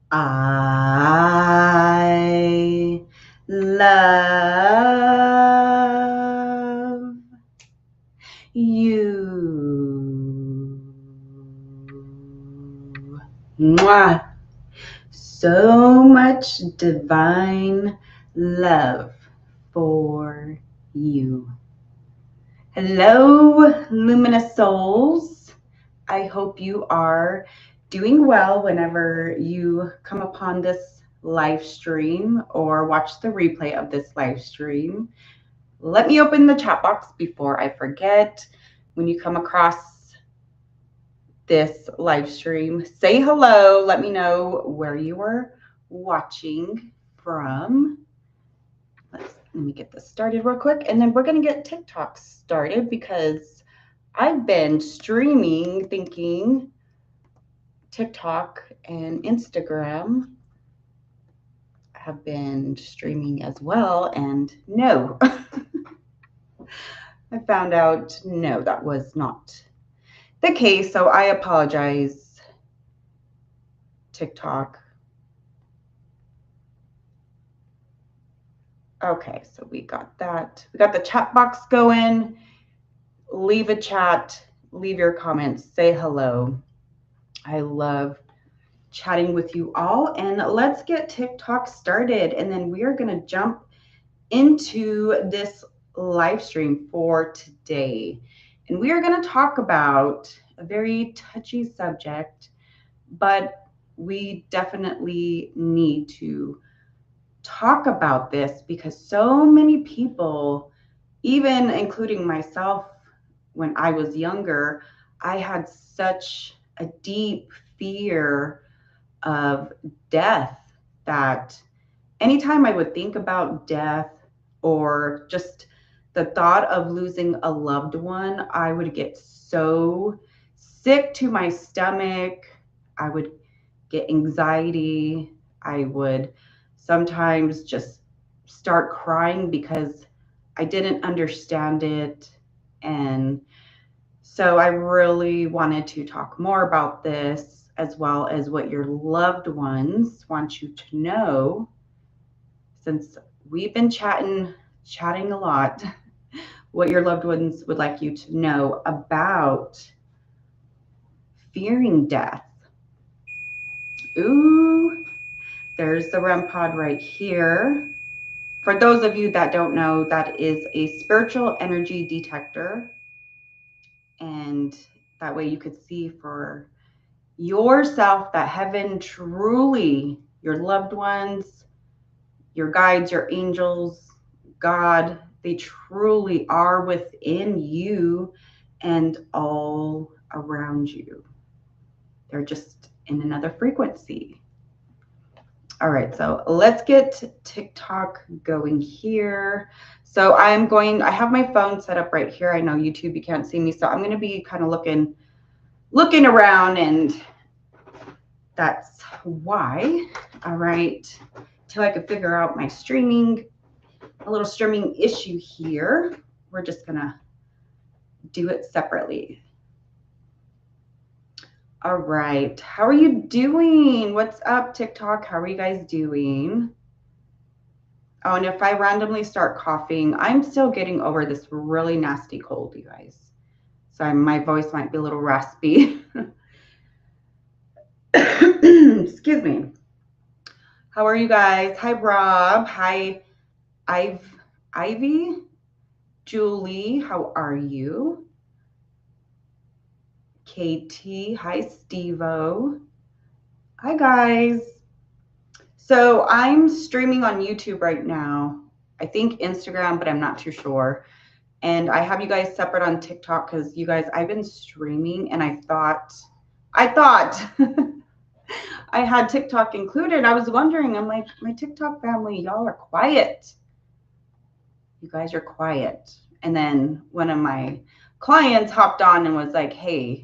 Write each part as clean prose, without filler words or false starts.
I love you. Mwah. So much divine love for you. Hello, luminous souls. I hope you are doing well whenever you come upon this live stream or watch the replay of this live stream. Let me open the chat box before I forget. When you come across this live stream, say hello. Let me know where you are watching from. Let me get this started real quick, and then we're going to get TikTok started because I've been streaming thinking TikTok and Instagram have been streaming as well, and no. I found out, no, that was not the case, so I apologize, TikTok. Okay, so we got that. We got the chat box going. Leave a chat, leave your comments, say hello. I love chatting with you all, and let's get TikTok started, and then we are going to jump into this live stream for today. And we are going to talk about a very touchy subject, but we definitely need to talk about this because so many people, even including myself when I was younger, I had such a deep fear of death that anytime I would think about death or just the thought of losing a loved one, I would get so sick to my stomach. I would get anxiety. I would sometimes just start crying because I didn't understand it. And so I really wanted to talk more about this, as well as what your loved ones want you to know, since we've been chatting a lot, what your loved ones would like you to know about fearing death. Ooh, there's the REM pod right here. For those of you that don't know, that is a spiritual energy detector. And that way you could see for yourself that heaven truly, your loved ones, your guides, your angels, God, they truly are within you and all around you. They're just in another frequency. All right, so let's get TikTok going here. So I have my phone set up right here. I know YouTube, you can't see me, so I'm going to be kind of looking around, and that's why. All right, till I can figure out my a little streaming issue here. We're just going to do it separately. All right, how are you doing? What's up, TikTok? How are you guys doing? Oh, and if I randomly start coughing, I'm still getting over this really nasty cold, you guys. So my voice might be a little raspy. Excuse me. How are you guys? Hi, Rob. Hi, Ivy. Julie, how are you? Katie. Hi, Steve-O. Hi, guys. So I'm streaming on YouTube right now. I think Instagram, but I'm not too sure. And I have you guys separate on TikTok because you guys, I've been streaming and I thought I had TikTok included. I was wondering, I'm like, my TikTok family, y'all are quiet. You guys are quiet. And then one of my clients hopped on and was like, hey,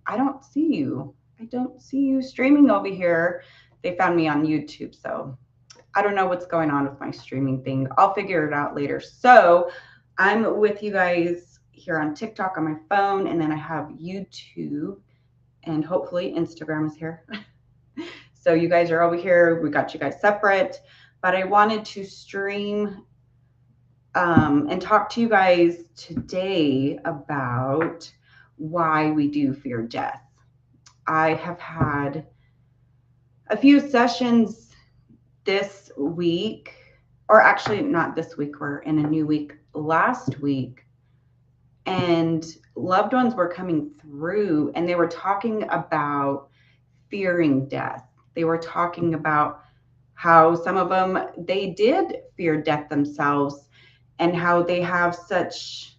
I don't see you. I don't see you streaming over here. They found me on YouTube. So I don't know what's going on with my streaming thing. I'll figure it out later. So I'm with you guys here on TikTok on my phone, and then I have YouTube, and hopefully Instagram is here. So you guys are over here. We got you guys separate, but I wanted to stream and talk to you guys today about why we do fear death. I have had a few sessions this week, or actually not this week, we're in a new week, last week, and loved ones were coming through and they were talking about fearing death. They were talking about how some of them, they did fear death themselves, and how they have such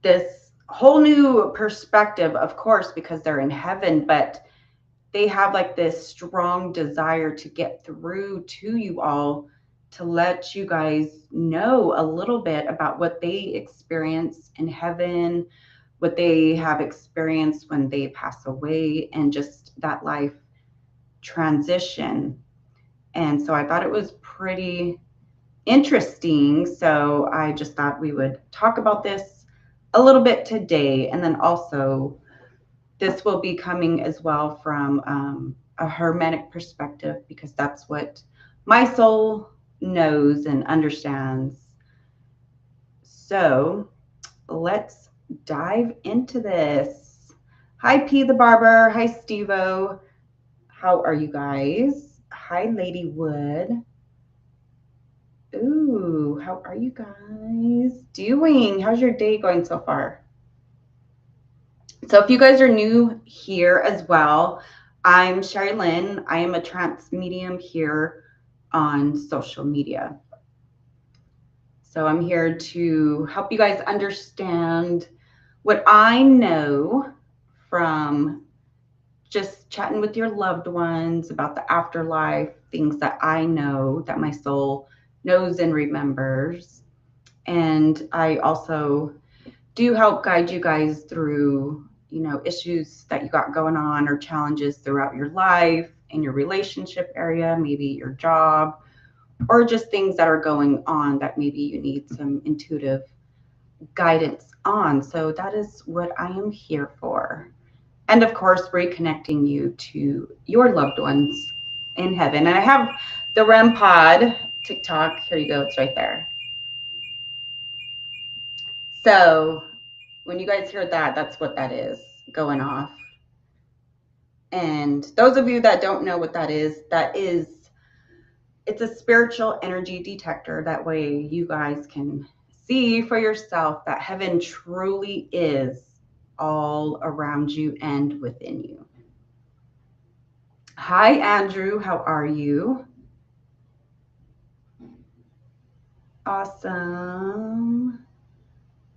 this whole new perspective, of course, because they're in heaven, but they have like this strong desire to get through to you all, to let you guys know a little bit about what they experience in heaven, what they have experienced when they pass away, and just that life transition. And so I thought it was pretty interesting. So I just thought we would talk about this a little bit today. And then also, this will be coming as well from a Hermetic perspective, because that's what my soul knows and understands. So let's dive into this. Hi, P the Barber. Hi, Stevo. How are you guys? Hi, Lady Wood. Ooh, how are you guys doing? How's your day going so far? So if you guys are new here as well, I'm Sheri Lynn. I am a trance medium here on social media. So I'm here to help you guys understand what I know from just chatting with your loved ones about the afterlife, things that I know that my soul knows and remembers. And I also do help guide you guys through, you know, issues that you got going on or challenges throughout your life, in your relationship area, maybe your job, or just things that are going on that maybe you need some intuitive guidance on. So that is what I am here for. And of course, reconnecting you to your loved ones in heaven. And I have the REM Pod TikTok. Here you go. It's right there. So when you guys hear that, that's what that is going off. And those of you that don't know what that is, it's a spiritual energy detector. That way you guys can see for yourself that heaven truly is all around you and within you. Hi, Andrew. How are you? Awesome.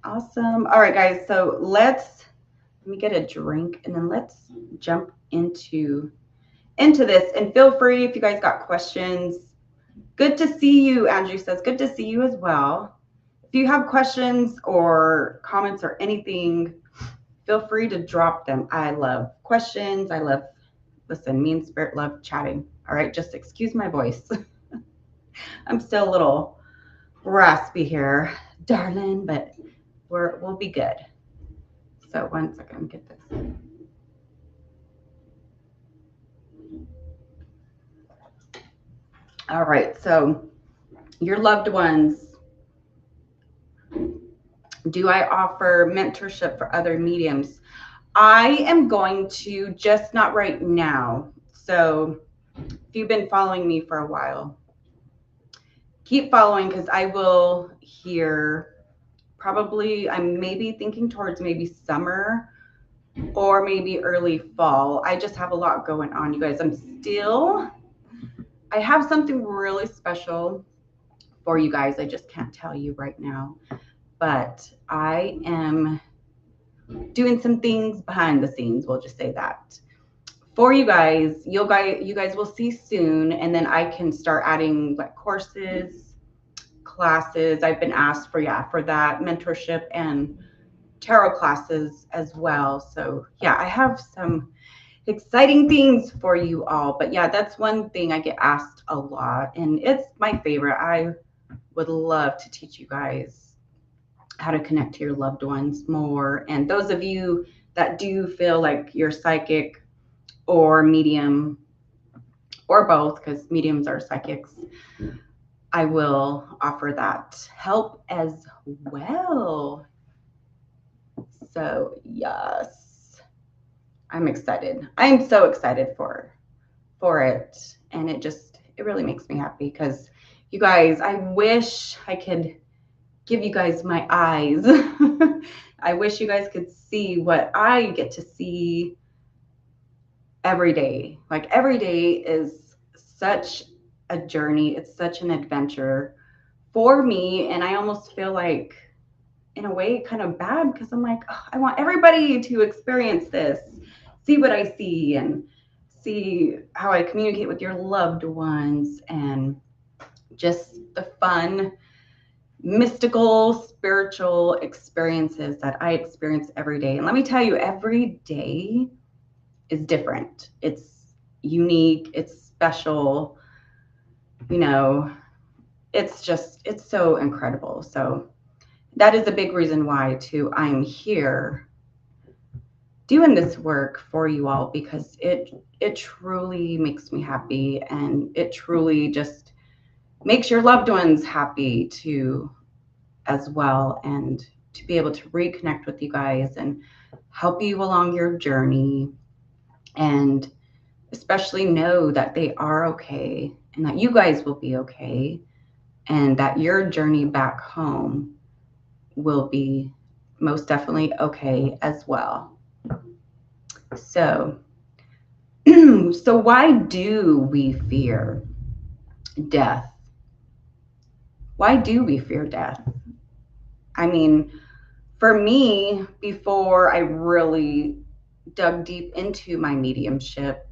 Awesome. All right, guys. So let me get a drink and then let's jump into this. And feel free if you guys got questions. Good to see you, Andrew says. Good to see you as well. If you have questions or comments or anything, feel free to drop them. I love questions. Listen, me and Spirit love chatting. All right, just excuse my voice. I'm still a little raspy here, darling, but we'll be good. So one second, get this. All right, so your loved ones. Do I offer mentorship for other mediums? I am going to, just not right now. So if you've been following me for a while, keep following, because I will hear probably, I'm maybe thinking towards maybe summer or maybe early fall. I just have a lot going on, you guys. I have something really special for you guys. I just can't tell you right now, but I am doing some things behind the scenes. We'll just say that for you guys. You guys will see soon, and then I can start adding like courses, classes. I've been asked for that mentorship and tarot classes as well. So yeah, I have some exciting things for you all. But yeah, that's one thing I get asked a lot, and it's my favorite. I would love to teach you guys how to connect to your loved ones more. And those of you that do feel like you're psychic or medium, or both, because mediums are psychics, I will offer that help as well. So yes, I'm excited. I'm so excited for it. And it really makes me happy because you guys, I wish I could give you guys my eyes. I wish you guys could see what I get to see every day. Like every day is such a journey. It's such an adventure for me. And I almost feel like, in a way, kind of bad because I'm like, oh, I want everybody to experience this, see what I see, and see how I communicate with your loved ones, and just the fun, mystical, spiritual experiences that I experience every day. And let me tell you, every day is different. It's unique, it's special, you know, it's so incredible. So that is a big reason why too I'm here doing this work for you all, because it truly makes me happy, and it truly just makes your loved ones happy too as well, and to be able to reconnect with you guys and help you along your journey, and especially know that they are okay, and that you guys will be okay, and that your journey back home will be most definitely okay as well. So so why do we fear death? Why do we fear death? I mean, for me, before I really dug deep into my mediumship,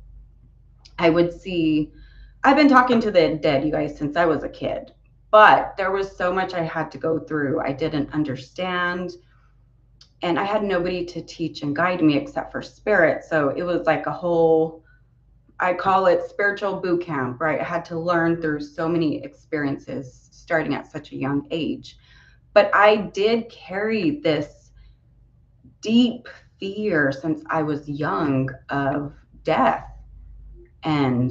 I've been talking to the dead, you guys, since I was a kid, but there was so much I had to go through. I didn't understand, and I had nobody to teach and guide me except for spirit. So it was like a whole, I call it spiritual boot camp, right? I had to learn through so many experiences starting at such a young age. But I did carry this deep fear since I was young of death. And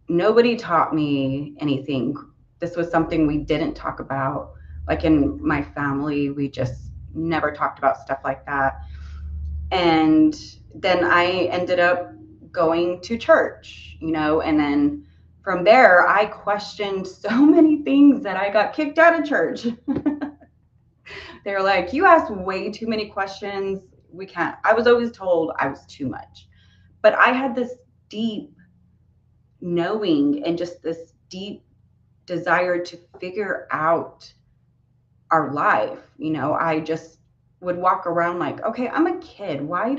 nobody taught me anything. This was something we didn't talk about. Like in my family, we just never talked about stuff like that. And then I ended up going to church, and then from there, I questioned so many things that I got kicked out of church. They're like, you ask way too many questions. We can't. I was always told I was too much. But I had this deep knowing and just this deep desire to figure out our life. I just would walk around like, okay, I'm a kid. Why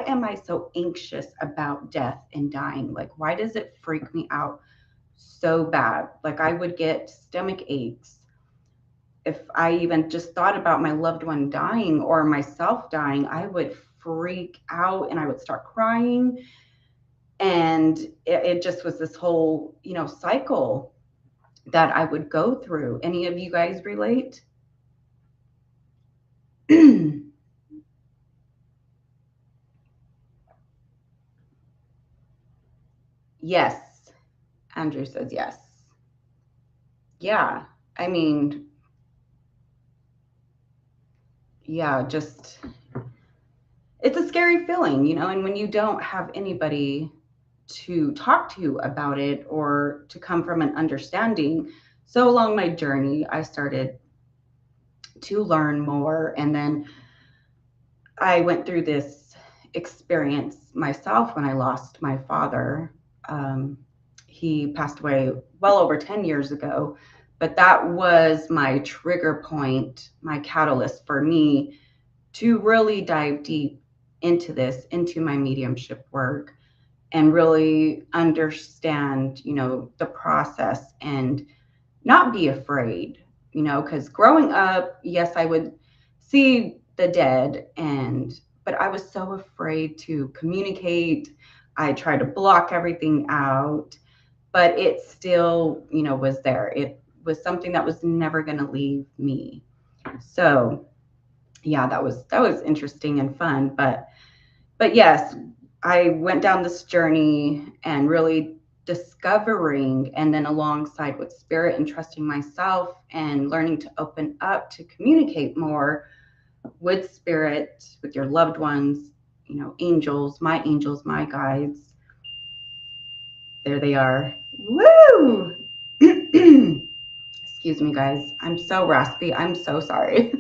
am I so anxious about death and dying? Like, why does it freak me out so bad? Like, I would get stomach aches if I even just thought about my loved one dying or myself dying. I would freak out and I would start crying. And it just was this whole, cycle that I would go through. Any of you guys relate? Yes. Andrew says yes. Yeah. I mean, yeah, just, it's a scary feeling, and when you don't have anybody to talk to about it or to come from an understanding. So along my journey, I started to learn more. And then I went through this experience myself when I lost my father. He passed away well over 10 years ago, but that was my trigger point, my catalyst for me to really dive deep into into my mediumship work, and really understand, the process, and not be afraid, because growing up, yes, I would see the dead, but I was so afraid to communicate. I tried to block everything out, but it still, was there. It was something that was never going to leave me. So yeah, that was interesting and fun. But yes, I went down this journey and really discovering, and then alongside with spirit and trusting myself and learning to open up to communicate more with spirit, with your loved ones, you know, angels, my guides. There they are. Woo! Excuse me, guys. I'm so raspy. I'm so sorry.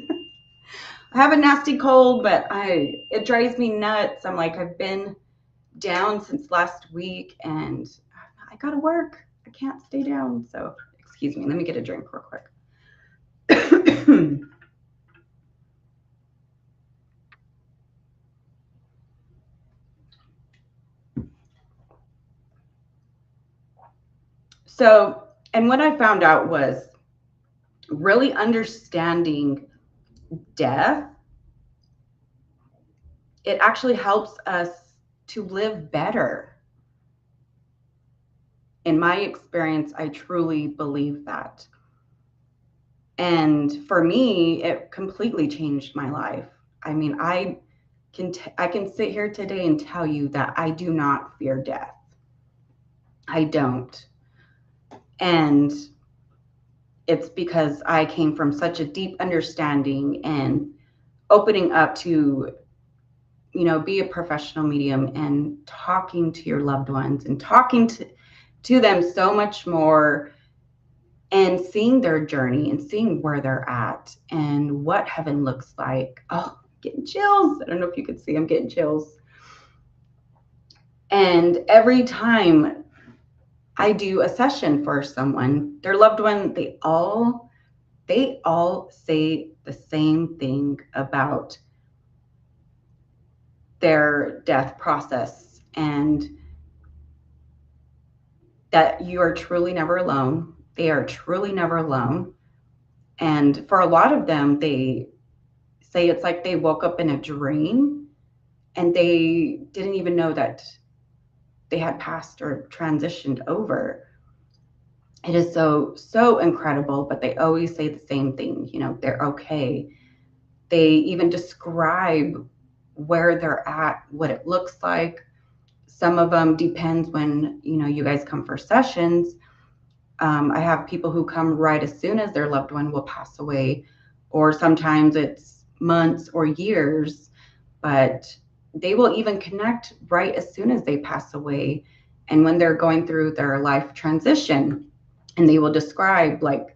I have a nasty cold, but it drives me nuts. I'm like, I've been down since last week and I gotta work. I can't stay down. So excuse me, let me get a drink real quick. So, and what I found out was really understanding death. It actually helps us to live better. In my experience, I truly believe that. And for me, it completely changed my life. I mean, I can sit here today and tell you that I do not fear death. I don't. And it's because I came from such a deep understanding and opening up to, you know, be a professional medium and talking to your loved ones and talking to them so much more and seeing their journey and seeing where they're at and what heaven looks like. Oh, I'm getting chills. I don't know if you could see, I'm getting chills. And every time I do a session for someone, their loved one, they all say the same thing about their death process, and that you are truly never alone. They are truly never alone. And for a lot of them, they say it's like they woke up in a dream and they didn't even know that they had passed or transitioned over. It is so incredible, but they always say the same thing, you know, they're okay. They even describe where they're at, what it looks like. Some of them depends when, you know, you guys come for sessions. I have people who come right as soon as their loved one will pass away, or sometimes it's months or years, but they will even connect right as soon as they pass away. And when they're going through their life transition, and they will describe like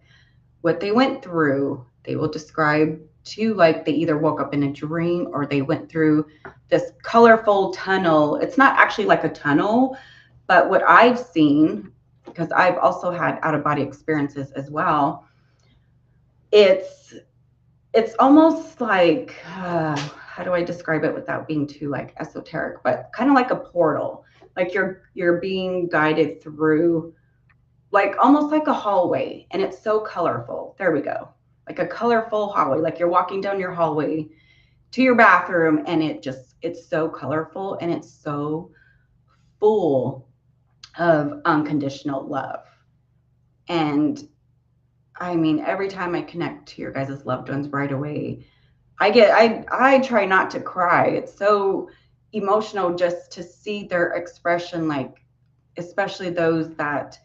what they went through. They will describe too, like they either woke up in a dream or they went through this colorful tunnel. It's not actually like a tunnel, but what I've seen, because I've also had out-of-body experiences as well, it's almost like how do I describe it without being too like esoteric, but kind of like a portal. Like you're being guided through, like almost like a hallway, and it's so colorful. There we go. Like a colorful hallway, like you're walking down your hallway to your bathroom, and it's so colorful and it's so full of unconditional love. And I mean, every time I connect to your guys' loved ones right away, I try not to cry. It's so emotional just to see their expression, like especially those that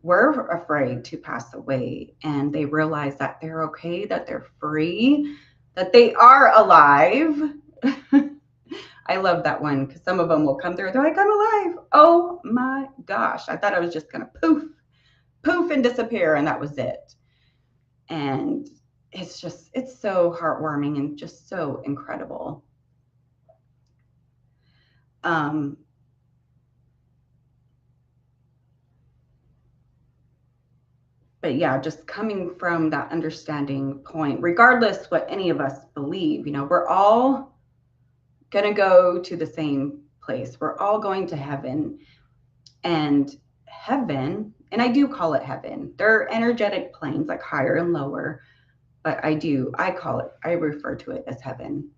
were afraid to pass away and they realize that they're okay, that they're free, that they are alive. I love that one because some of them will come through. They're like, I'm alive. Oh my gosh. I thought I was just going to poof and disappear. And that was it. And it's so heartwarming and just so incredible. But yeah, just coming from that understanding point, regardless what any of us believe, you know, we're all going to go to the same place. We're all going to heaven. And heaven, and I do call it heaven. There are energetic planes like higher and lower, but I refer to it as heaven.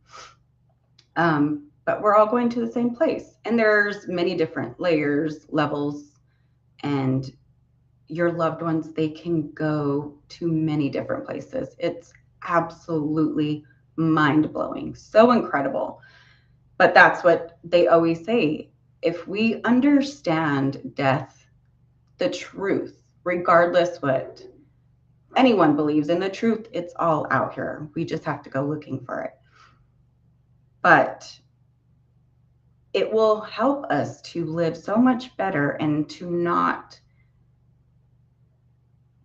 But we're all going to the same place. And there's many different layers, levels, and your loved ones, they can go to many different places. It's absolutely mind-blowing, so incredible. But that's what they always say. if we understand death, the truth, regardless what anyone believes in, the truth, it's all out here. We just have to go looking for it. But it will help us to live so much better and to not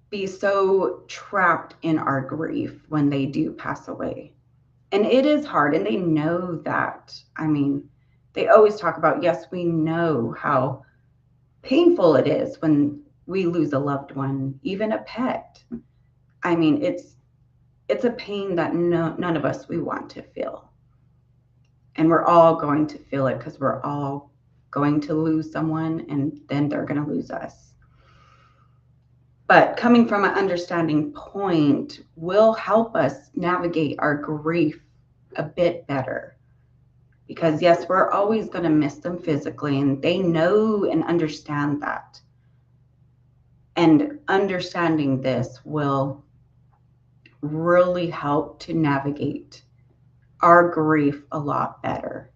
be so trapped in our grief when they do pass away. And it is hard, and they know that. I mean, they always talk about, yes, we know how painful it is when we lose a loved one, even a pet. I mean, it's a pain that none of us we want to feel. And we're all going to feel it because we're all going to lose someone, and then they're going to lose us. But coming from an understanding point will help us navigate our grief a bit better. Because yes, we're always going to miss them physically, and they know and understand that. And understanding this will really help to navigate our grief a lot better.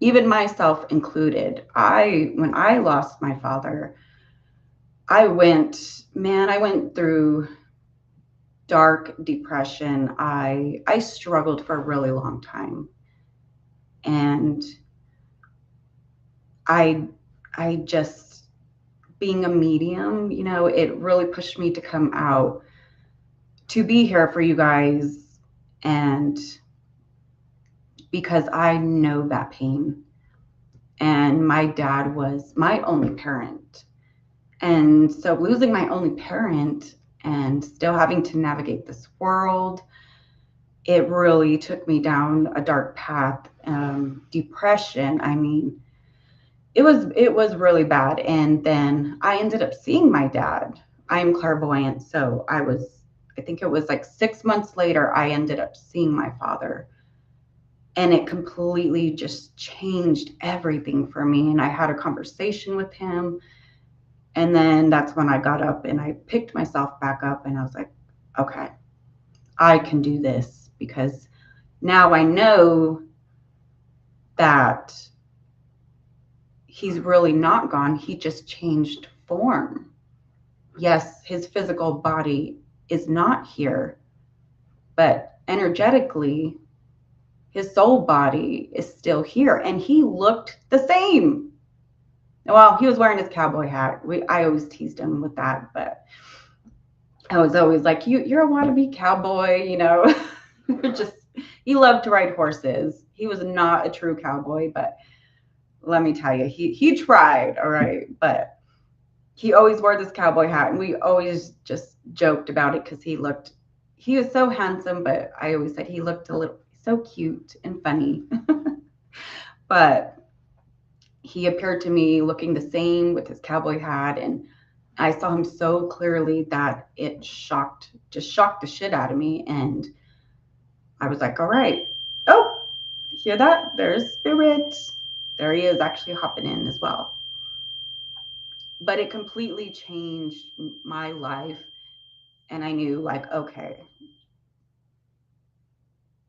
Even myself included. When I lost my father, I went through dark depression. I struggled for a really long time. And I just, being a medium, you know, it really pushed me to come out, to be here for you guys. And because I know that pain. And my dad was my only parent. And so losing my only parent and still having to navigate this world, it really took me down a dark path. Depression, I mean, it was really bad. And then I ended up seeing my dad. I'm clairvoyant, so I think it was like 6 months later, I ended up seeing my father. And it completely just changed everything for me. And I had a conversation with him. And then that's when I got up and I picked myself back up, and I was like, okay, I can do this, because now I know that he's really not gone. He just changed form. Yes, his physical body is not here, but energetically, his soul body is still here, and he looked the same. Well, he was wearing his cowboy hat. I always teased him with that, but I was always like, you're a wannabe cowboy, you know. He loved to ride horses. He was not a true cowboy, but let me tell you, he tried, all right. But he always wore this cowboy hat, and we always just joked about it because he was so handsome, but I always said he looked a little so cute and funny. But he appeared to me looking the same with his cowboy hat, and I saw him so clearly that it shocked the shit out of me. And I was like, all right. Oh, hear that? There's spirit. There he is, actually hopping in as well. But it completely changed my life. And I knew, like, okay,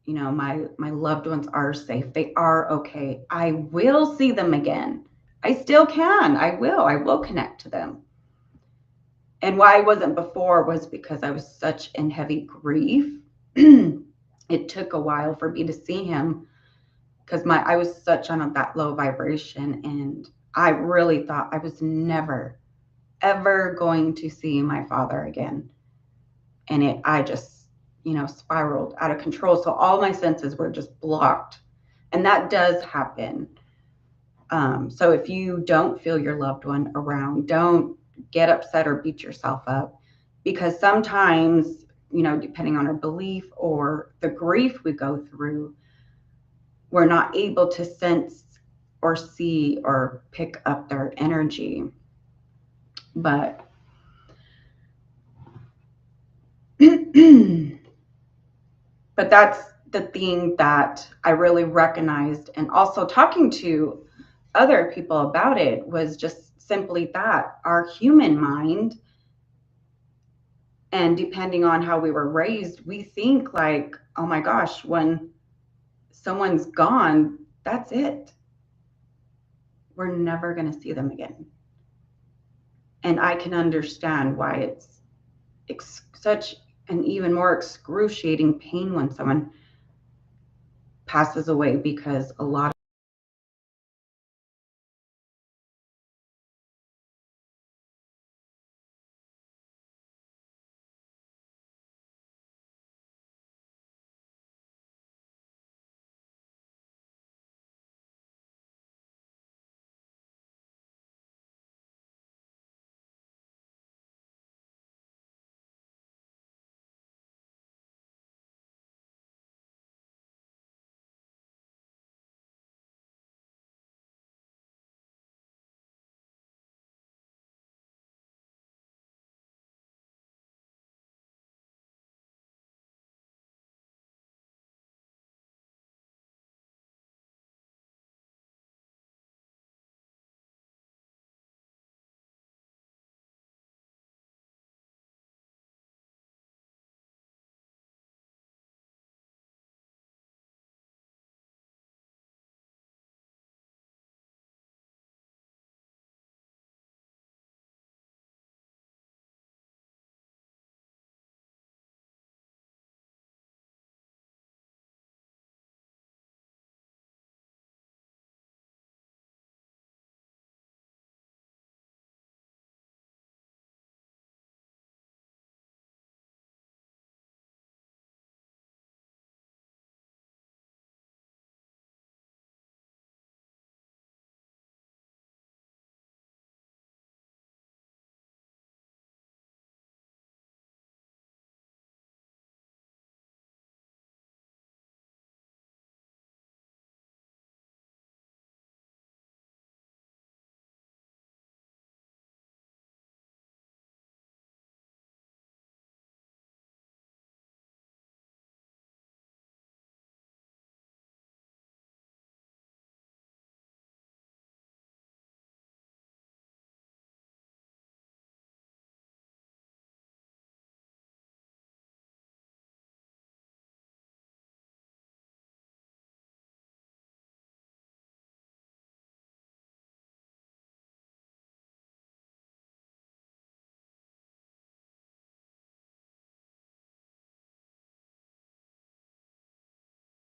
you know, my loved ones are safe. They are okay. I will see them again. I still can. I will connect to them. And why I wasn't before was because I was such in heavy grief. It took a while for me to see him, because I was such on that low vibration, and I really thought I was never, ever going to see my father again. And I just, you know, spiraled out of control. So all my senses were just blocked. And that does happen. So if you don't feel your loved one around, don't get upset or beat yourself up, because sometimes, you know, depending on our belief or the grief we go through, we're not able to sense or see or pick up their energy. But but that's the thing that I really recognized. And also talking to other people about it was just simply that our human mind, and depending on how we were raised, we think like, oh my gosh, when someone's gone, that's it. we're never going to see them again. And I can understand why it's such an even more excruciating pain when someone passes away, because a lot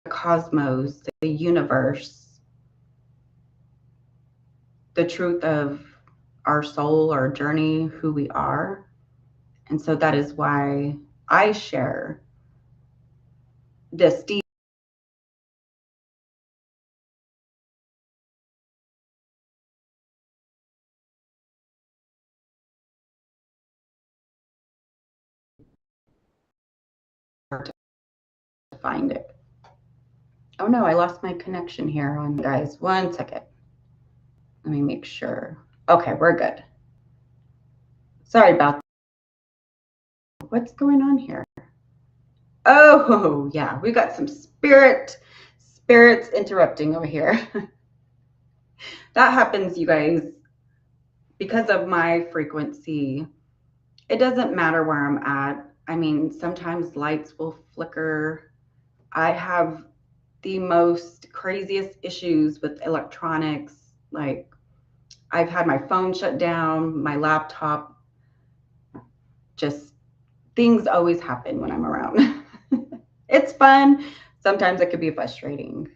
the cosmos, the universe, the truth of our soul, our journey, who we are. And so that is why I share this deep to find it. Oh no, I lost my connection here on guys. 1 second. Let me make sure. Okay, we're good. Sorry about that. What's going on here? Oh yeah, we got some spirits interrupting over here. That happens, you guys, because of my frequency. It doesn't matter where I'm at. I mean, sometimes lights will flicker. I have the most craziest issues with electronics. Like, I've had my phone shut down, my laptop, just things always happen when I'm around. It's fun. Sometimes it could be frustrating.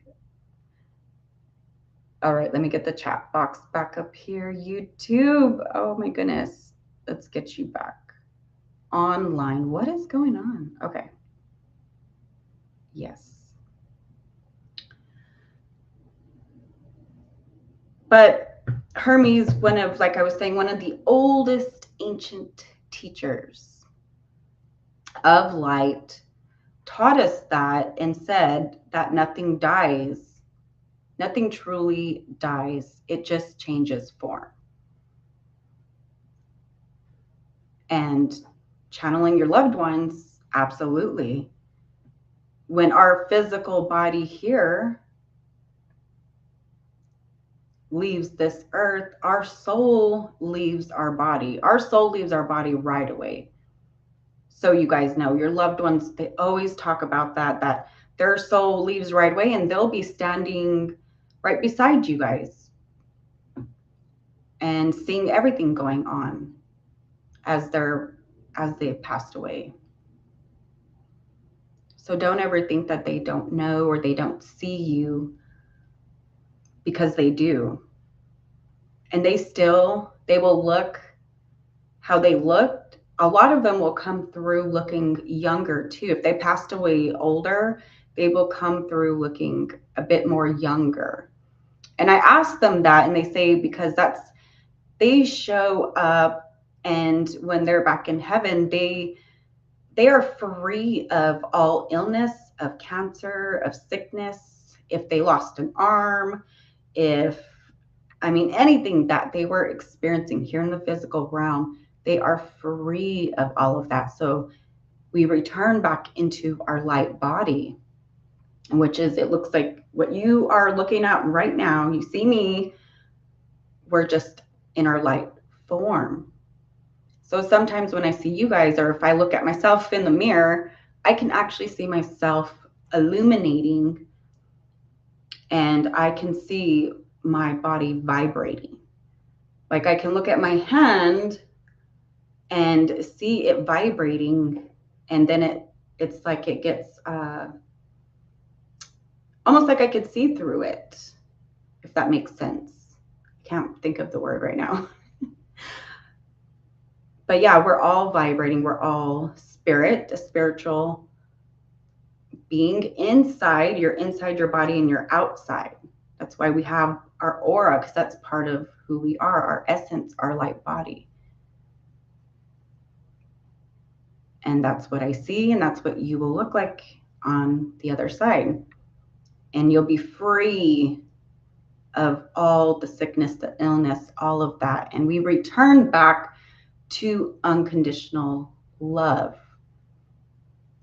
All right, let me get the chat box back up here. YouTube. Oh my goodness. Let's get you back online. What is going on? Okay. Yes. But Hermes, one of, like I was saying, one of the oldest ancient teachers of light, taught us that and said that nothing dies. Nothing truly dies. It just changes form. And channeling your loved ones, absolutely. When our physical body here leaves this earth, our soul leaves our body. Our soul leaves our body right away. So you guys know, your loved ones, they always talk about that their soul leaves right away and they'll be standing right beside you guys. and seeing everything going on as they've passed away. So don't ever think that they don't know or they don't see you, because they do. And they will look how they looked. A lot of them will come through looking younger too. If they passed away older, they will come through looking a bit more younger. And I ask them that, and they say because they show up, and when they're back in heaven, they are free of all illness, of cancer, of sickness. If they lost an arm, anything that they were experiencing here in the physical realm, they are free of all of that. So we return back into our light body, which is, it looks like what you are looking at right now. You see me, we're just in our light form. So sometimes when I see you guys, or if I look at myself in the mirror, I can actually see myself illuminating, and I can see my body vibrating. Like I can look at my hand and see it vibrating, and then it's like it gets almost like I could see through it, if that makes sense. I can't think of the word right now. But yeah, we're all vibrating. We're all spirit, a spiritual being inside. You're inside your body and you're outside. That's why we have our aura, because that's part of who we are, our essence, our light body. And that's what I see, and that's what you will look like on the other side. And you'll be free of all the sickness, the illness, all of that. And we return back to unconditional love,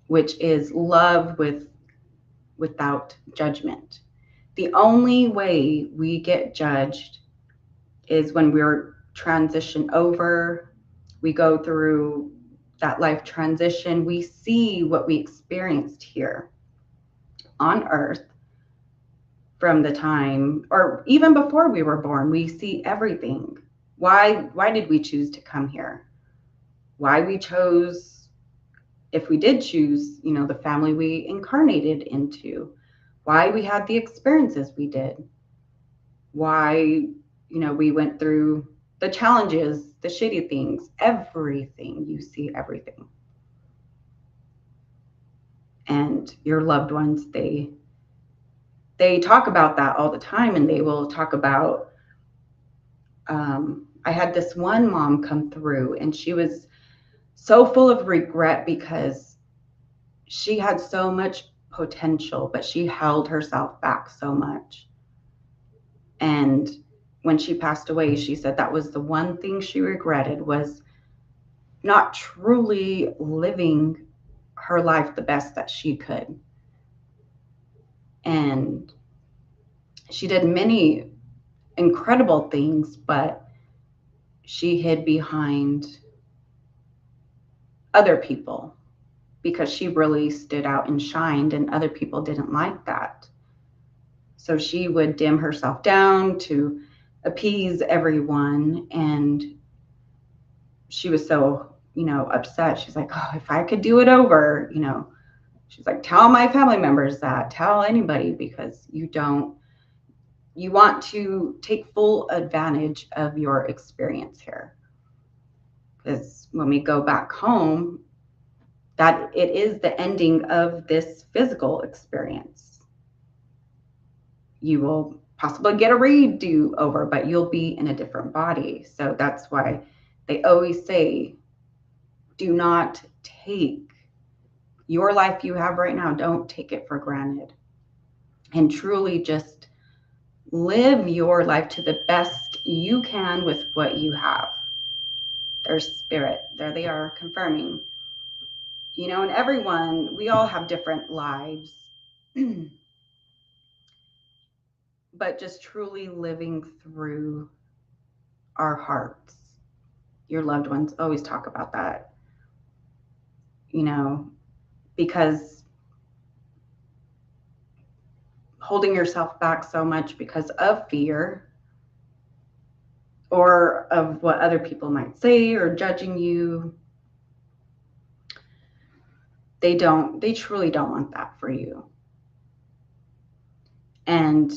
which is love without judgment. The only way we get judged is when we're transitioned over. We go through that life transition. We see what we experienced here on Earth from the time, or even before we were born. We see everything. Why did we choose to come here? Why we chose, if we did choose, the family we incarnated into, why we had the experiences we did, why, we went through the challenges, the shitty things, everything. You see everything. And your loved ones, they talk about that all the time, and they will talk about, I had this one mom come through, and she was so full of regret because she had so much potential, but she held herself back so much. And when she passed away, she said that was the one thing she regretted, was not truly living her life the best that she could. And she did many incredible things, but she hid behind other people because she really stood out and shined, and other people didn't like that. So she would dim herself down to appease everyone. And she was so, upset. She's like, oh, if I could do it over, she's like, tell my family members that, tell anybody, because you want to take full advantage of your experience here. Because when we go back home, that it is the ending of this physical experience. You will possibly get a redo over, but you'll be in a different body. So that's why they always say, do not take your life you have right now, don't take it for granted. And truly just live your life to the best you can with what you have. There's spirit. There they are, confirming. And everyone, we all have different lives. But just truly living through our hearts. Your loved ones always talk about that. Because holding yourself back so much because of fear, or of what other people might say or judging you. They truly don't want that for you. And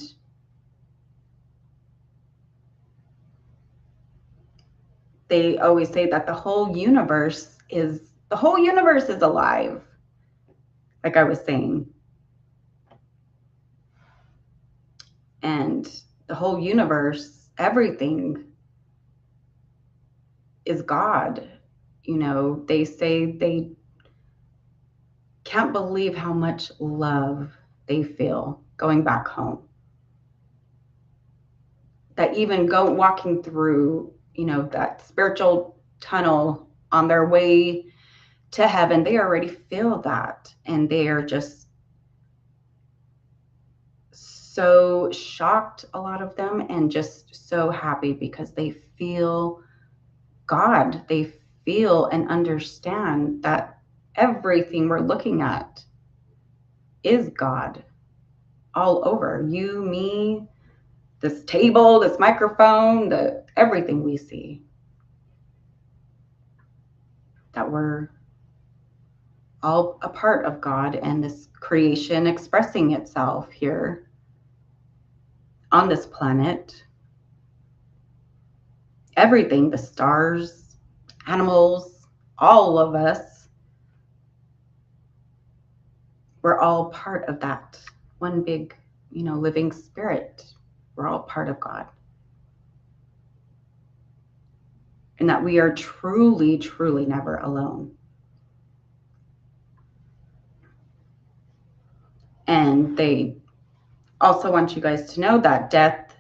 they always say that the whole universe is alive. Like I was saying. And the whole universe, everything is God. You know, they say they can't believe how much love they feel going back home. That even walking through, you know, that spiritual tunnel on their way to heaven, they already feel that. And they are just so shocked, a lot of them, and just so happy because they feel God. They feel and understand that everything we're looking at is God all over. You, me, this table, this microphone, everything we see. That we're all a part of God and this creation expressing itself here on this planet. Everything, the stars, animals, all of us, we're all part of that one big, you know, living spirit. We're all part of God. And that we are truly, truly never alone. And they also want you guys to know that death,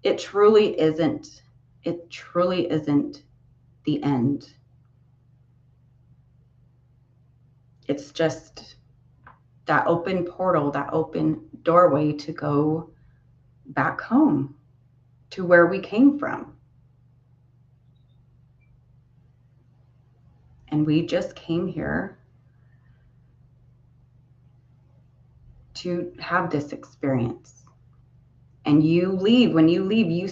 it truly isn't the end. It's just that open portal, that open doorway to go back home to where we came from. And we just came here to have this experience. And you leave. When you leave, you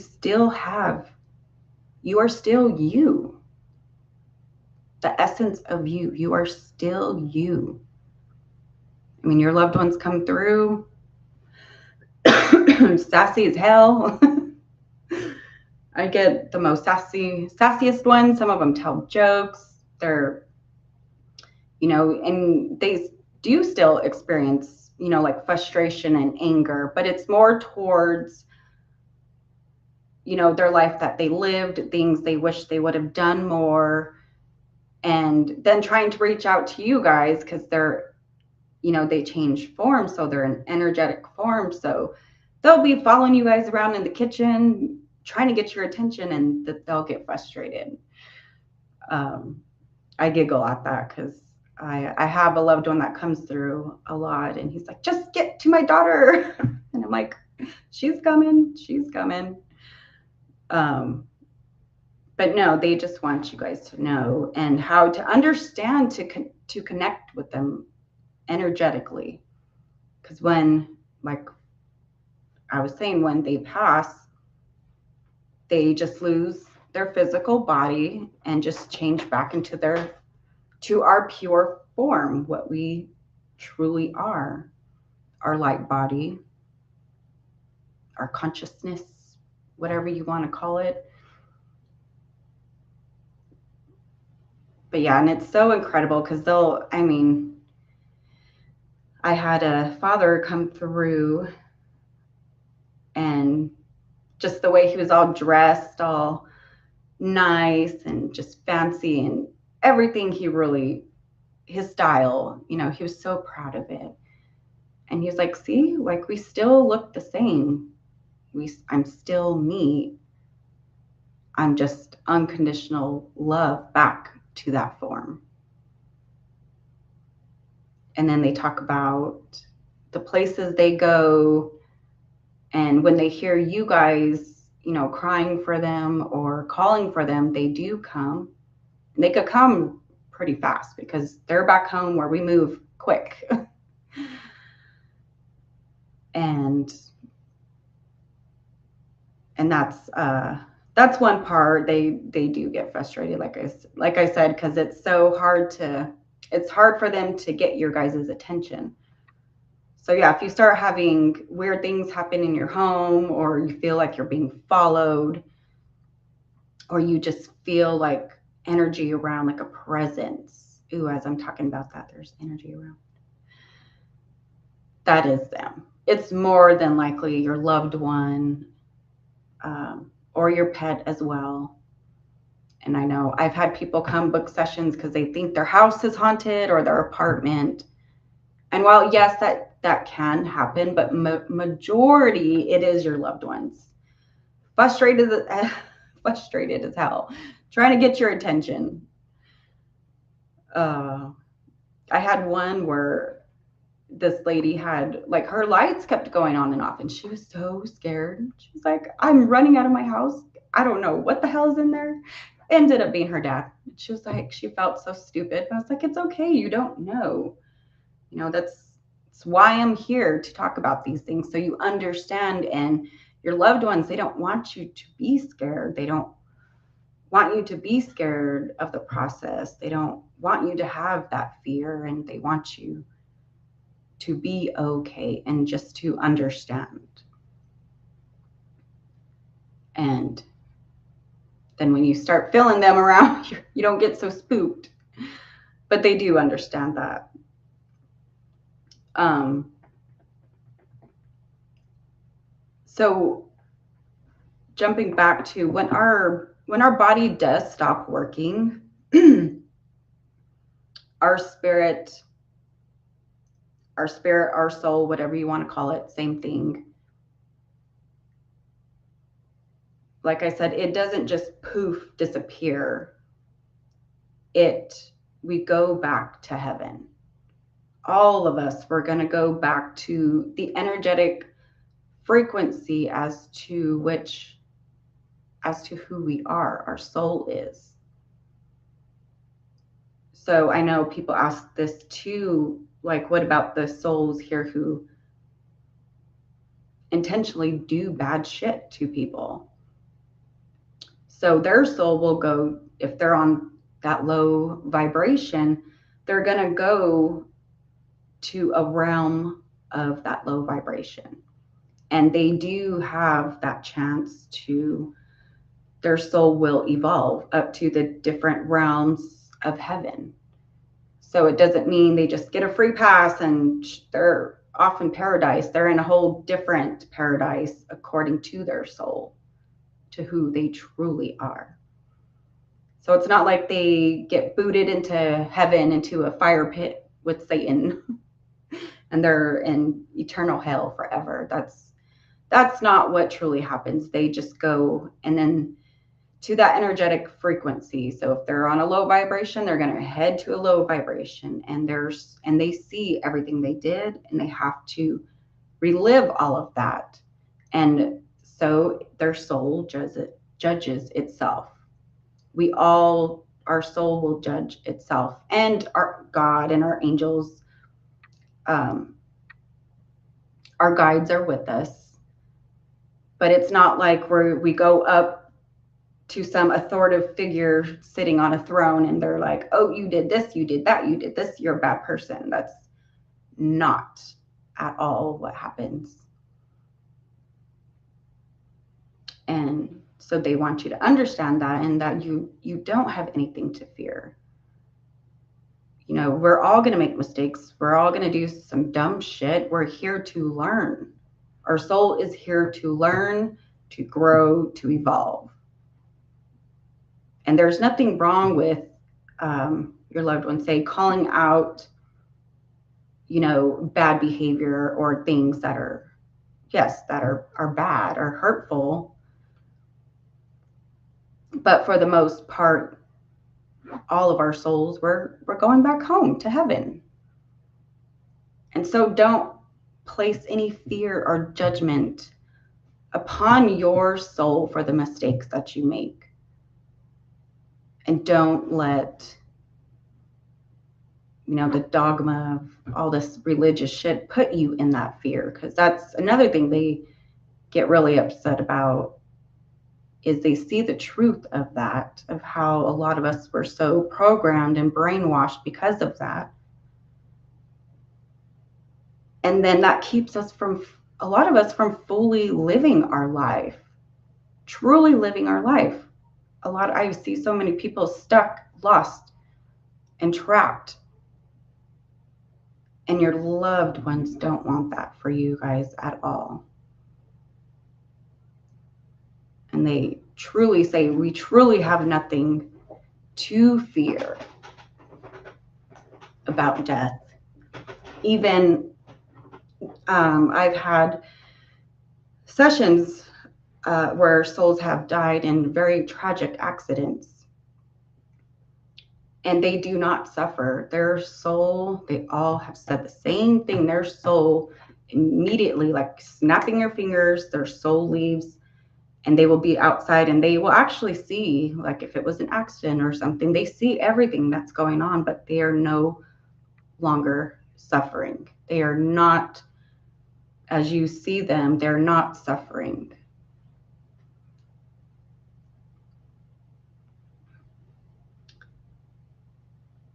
are still you. The essence of you. You are still you. I mean, your loved ones come through, sassy as hell. I get the most sassiest ones. Some of them tell jokes. They're, you know, and they do still experience, you know, like frustration and anger, but it's more towards, you know, their life that they lived, things they wish they would have done more, and then trying to reach out to you guys because they're, you know, they change form, so they're an energetic form, so they'll be following you guys around in the kitchen trying to get your attention, and they'll get frustrated. I giggle at that because I have a loved one that comes through a lot, and he's like, just get to my daughter. And I'm like, she's coming. But no, they just want you guys to know and how to understand to connect with them energetically. Because when, like I was saying, when they pass, they just lose their physical body and just change back into our pure form, what we truly are, our light body, our consciousness, whatever you want to call it. But yeah, and it's so incredible because I had a father come through, and just the way he was all dressed, all nice and just fancy, and everything, his style, you know, he was so proud of it. And he was like, see, like, we still look the same. I'm still me. I'm just unconditional love back to that form. And then they talk about the places they go, and when they hear you guys, you know, crying for them or calling for them, they do come. And they could come pretty fast because they're back home where we move quick. And that's that's one part. They do get frustrated, like I said, because it's so hard it's hard for them to get your guys' attention. So yeah, if you start having weird things happen in your home, or you feel like you're being followed, or you just feel like energy around, like a presence. Ooh, as I'm talking about that, there's energy around. That is them. It's more than likely your loved one, or your pet as well. And I know I've had people come book sessions because they think their house is haunted or their apartment. And while yes, that can happen, but majority it is your loved ones, frustrated as hell, trying to get your attention. I had one where this lady had, like, her lights kept going on and off, and she was so scared. She was like, I'm running out of my house. I don't know what the hell is in there. Ended up being her dad. She was like, she felt so stupid. I was like, it's okay. You don't know. You know, that's why I'm here to talk about these things, so you understand. And your loved ones, they don't want you to be scared. They don't want you to be scared of the process. They don't want you to have that fear, and they want you to be okay and just to understand. And then when you start feeling them around, you don't get so spooked. But they do understand that. So jumping back to when our body does stop working, our spirit, our soul, whatever you want to call it, same thing. Like I said, it doesn't just poof disappear. We go back to heaven. All of us, we're going to go back to the energetic frequency as to who we are, our soul is. So I know people ask this too, like, what about the souls here who intentionally do bad shit to people? So their soul will go, if they're on that low vibration, they're going to go to a realm of that low vibration. And they do have that chance to, their soul will evolve up to the different realms of heaven. So it doesn't mean they just get a free pass and they're off in paradise. They're in a whole different paradise according to their soul, to who they truly are. So it's not like they get booted into heaven, into a fire pit with Satan, and they're in eternal hell forever. That's not what truly happens. They just go and then to that energetic frequency. So if they're on a low vibration, they're going to head to a low vibration, and they see everything they did, and they have to relive all of that. And so their soul judges itself. Our soul will judge itself, and our God and our angels, our guides are with us. But it's not like we go up to some authoritative figure sitting on a throne and they're like, oh, you did this, you did that, you did this, you're a bad person. That's not at all what happens. And so they want you to understand that, and that you don't have anything to fear. You know, we're all going to make mistakes. We're all going to do some dumb shit. We're here to learn. Our soul is here to learn, to grow, to evolve. And there's nothing wrong with your loved one, say, calling out, you know, bad behavior or things that are, yes, that are bad or hurtful. But for the most part, all of our souls, we're going back home to heaven. And so don't place any fear or judgment upon your soul for the mistakes that you make. And don't let, you know, the dogma of all this religious shit put you in that fear, because that's another thing they get really upset about. is they see the truth of that, of how a lot of us were so programmed and brainwashed because of that. And then that keeps us from, a lot of us, from fully living our life, truly living our life. I see so many people stuck, lost, and trapped. And your loved ones don't want that for you guys at all. And they truly say, we truly have nothing to fear about death. Even I've had sessions where souls have died in very tragic accidents, and they do not suffer. Their soul, they all have said the same thing. Their soul immediately, like snapping your fingers, their soul leaves, and they will be outside, and they will actually see, like if it was an accident or something, they see everything that's going on, but they are no longer suffering. They are not, as you see them, they're not suffering.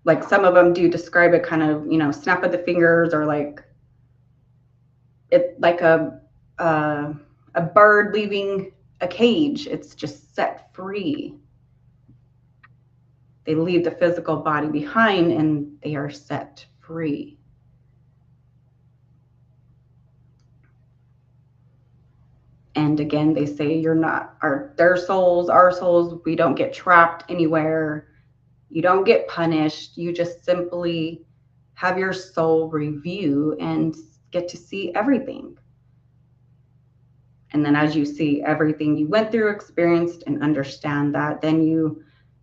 Like some of them do describe it kind of, you know, snap of the fingers, or like it, like a bird leaving a cage. It's just set free. They leave the physical body behind and they are set free. And again, they say you're not, their souls, our souls, we don't get trapped anywhere. You don't get punished. You just simply have your soul review and get to see everything. And then as you see everything you went through, experienced, and understand that, then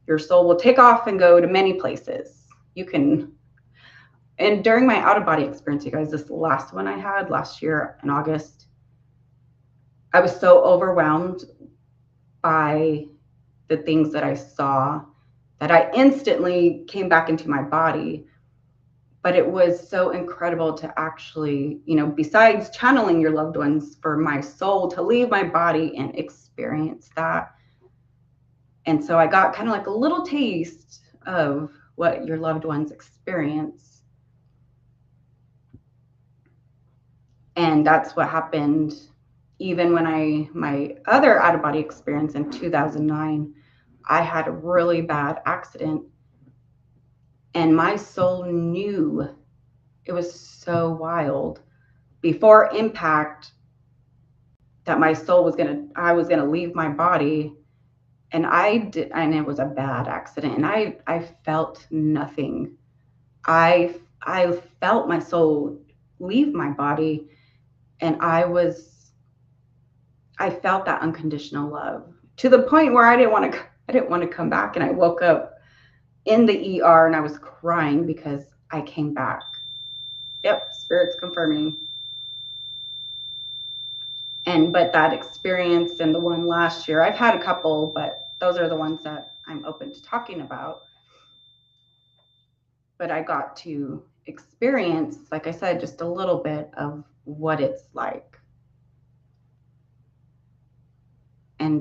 your soul will take off and go to many places. You can, and during my out-of-body experience, you guys, this last one I had last year in August, I was so overwhelmed by the things that I saw that I instantly came back into my body. But it was so incredible to actually, you know, besides channeling your loved ones, for my soul to leave my body and experience that. And so I got kind of like a little taste of what your loved ones experience. And that's what happened even when my other out-of-body experience in 2009, I had a really bad accident. And my soul knew, it was so wild, before impact, that my soul was I was gonna leave my body. And and it was a bad accident. And I felt nothing. I felt my soul leave my body, and I felt that unconditional love to the point where I didn't want to come back. And I woke up in the ER and I was crying because I came back. Yep, spirit's confirming. But that experience and the one last year, I've had a couple, but those are the ones that I'm open to talking about. But I got to experience, like I said, just a little bit of what it's like. And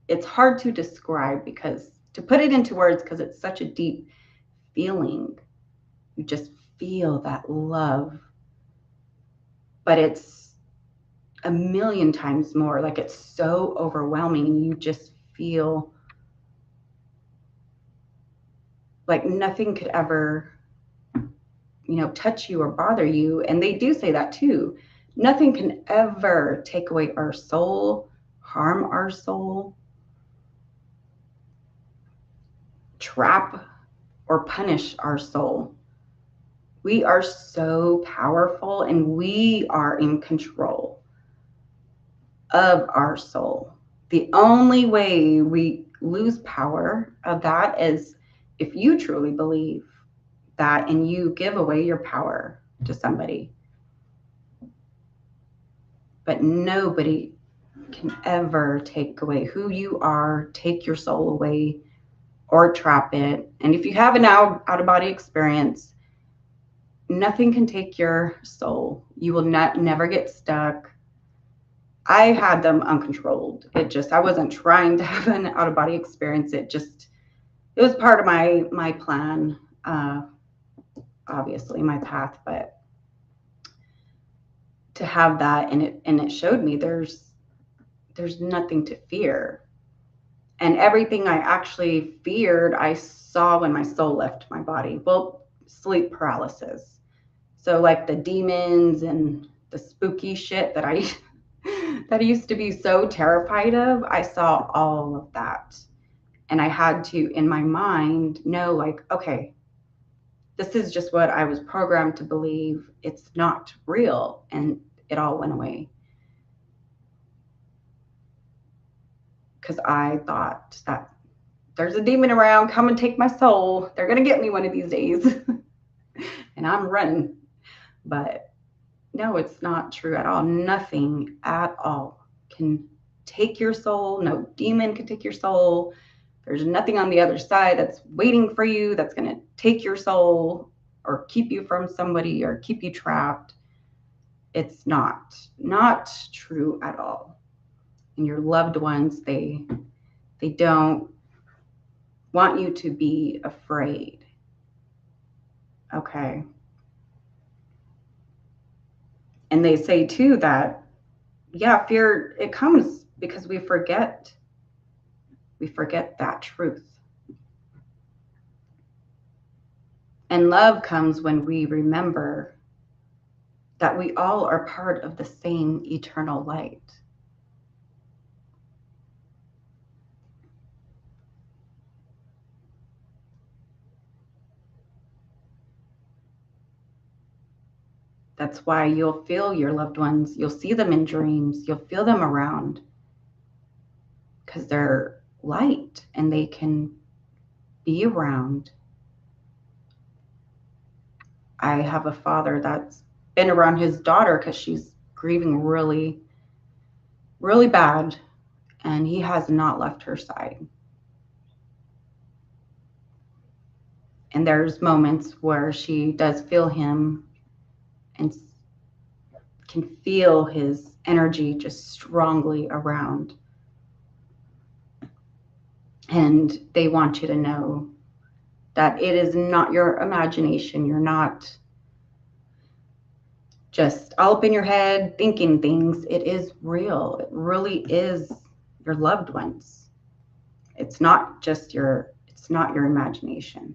it's hard to describe, because to put it into words, because it's such a deep feeling. You just feel that love, but it's a million times more. Like, it's so overwhelming. You just feel like nothing could ever, you know, touch you or bother you. And they do say that too. Nothing can ever take away our soul, harm our soul, trap or punish our soul. We are so powerful, and we are in control of our soul. The only way we lose power of that is if you truly believe that and you give away your power to somebody. But nobody can ever take away who you are, take your soul away, or trap it. And if you have an out-of-body experience, nothing can take your soul. You will never get stuck. I had them uncontrolled. I wasn't trying to have an out-of-body experience. It was part of my plan, obviously my path, but to have that, and it showed me there's nothing to fear. And everything I actually feared, I saw when my soul left my body. Well, sleep paralysis. So like the demons and the spooky shit that I that I used to be so terrified of, I saw all of that. And I had to, in my mind, know like, okay, this is just what I was programmed to believe. It's not real. And it all went away. Because I thought that there's a demon around, come and take my soul. They're going to get me one of these days. And I'm running. But no, it's not true at all. Nothing at all can take your soul. No demon can take your soul. There's nothing on the other side that's waiting for you that's going to take your soul or keep you from somebody or keep you trapped. It's not true at all. And your loved ones, they don't want you to be afraid. Okay. And they say too that, yeah, fear, it comes because we forget that truth. And love comes when we remember that we all are part of the same eternal light. That's why you'll feel your loved ones. You'll see them in dreams. You'll feel them around because they're light and they can be around. I have a father that's been around his daughter because she's grieving really, really bad, and he has not left her side. And there's moments where she does feel him and can feel his energy just strongly around. And they want you to know that it is not your imagination. You're not just all up in your head thinking things. It is real. It really is your loved ones. It's not your imagination.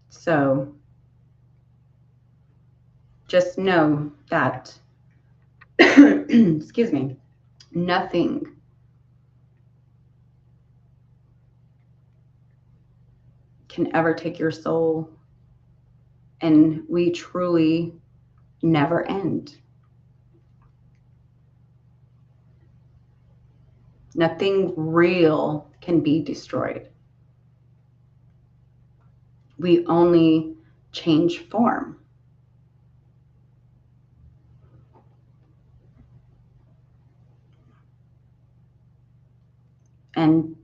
So just know that, excuse me, nothing can ever take your soul, and we truly never end. Nothing real can be destroyed. We only change form. And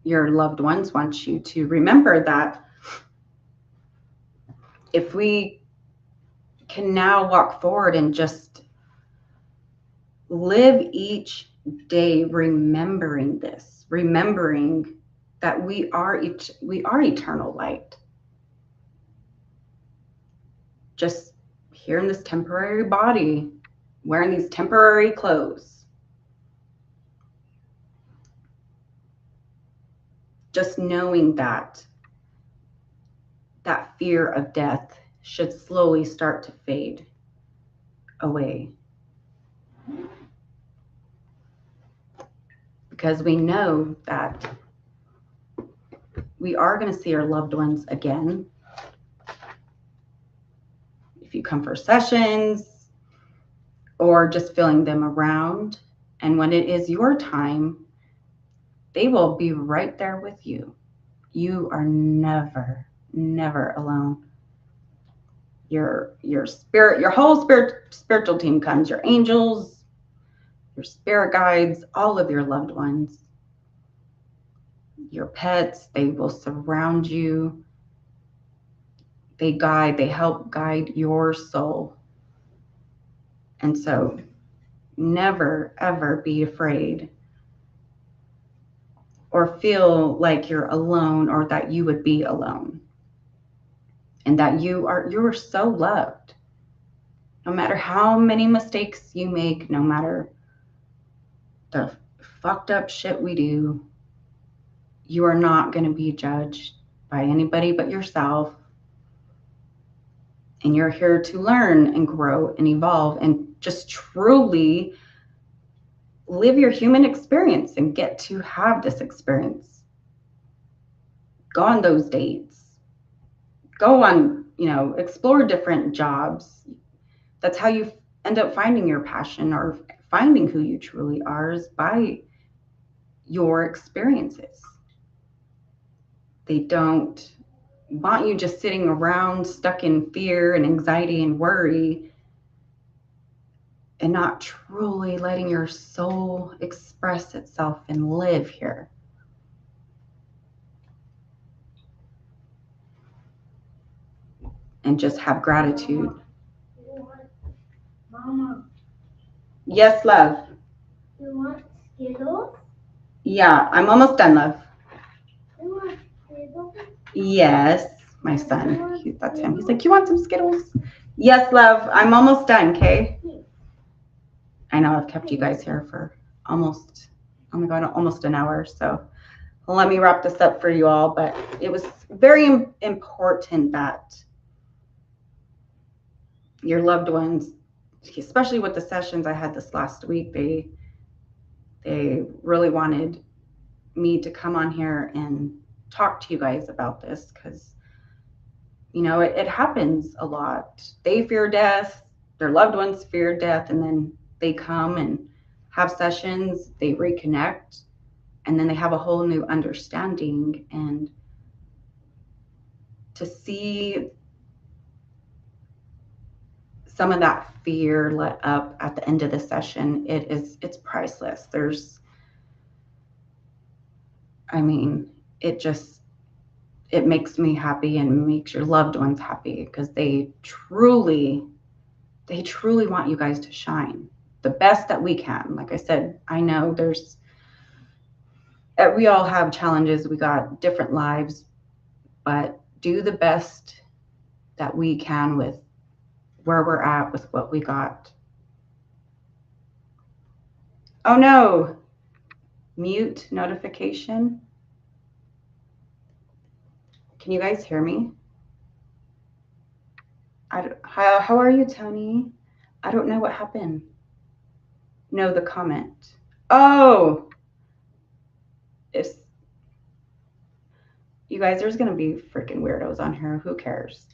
your loved ones want you to remember that if we can now walk forward and just live each day remembering this, remembering that we are eternal light. Just here in this temporary body, wearing these temporary clothes. Just knowing that fear of death should slowly start to fade away. Because we know that we are going to see our loved ones again. If you come for sessions or just feeling them around. And when it is your time, they will be right there with you. You are never alone. Your spirit, your whole spiritual team comes, your angels, your spirit guides, all of your loved ones. your pets. They will surround you. They guide, they help guide your soul. And so never, ever be afraid or feel like you're alone or that you would be alone. And that you're so loved. No matter how many mistakes you make, no matter the fucked up shit we do, you are not going to be judged by anybody but yourself. And you're here to learn and grow and evolve and just truly live your human experience and get to have this experience. Go on those dates. Go on, explore different jobs. That's how you end up finding your passion or finding who you truly are, is by your experiences. They don't want you just sitting around stuck in fear and anxiety and worry and not truly letting your soul express itself and live here. And just have gratitude. Mama. Yes, love. You want Skittles? Yeah, I'm almost done, love. You want Skittles? Yes, my son. That's him. He's like, you want some Skittles? Yes, love. I'm almost done, okay? I know I've kept you guys here for almost, oh my God, almost an hour. So let me wrap this up for you all. But it was very important that your loved ones, especially with the sessions I had this last week, they really wanted me to come on here and talk to you guys about this because, it happens a lot. They fear death, their loved ones fear death, and then they come and have sessions, they reconnect, and then they have a whole new understanding. And to see some of that fear let up at the end of the session, it's priceless. It makes me happy and makes your loved ones happy because they truly want you guys to shine the best that we can. Like I said, I know we all have challenges. We got different lives, but do the best that we can with where we're at with what we got. Oh no, mute notification. Can you guys hear me? How are you, Tony? I don't know what happened. No, the comment. Oh, you guys, there's gonna be freaking weirdos on here. Who cares?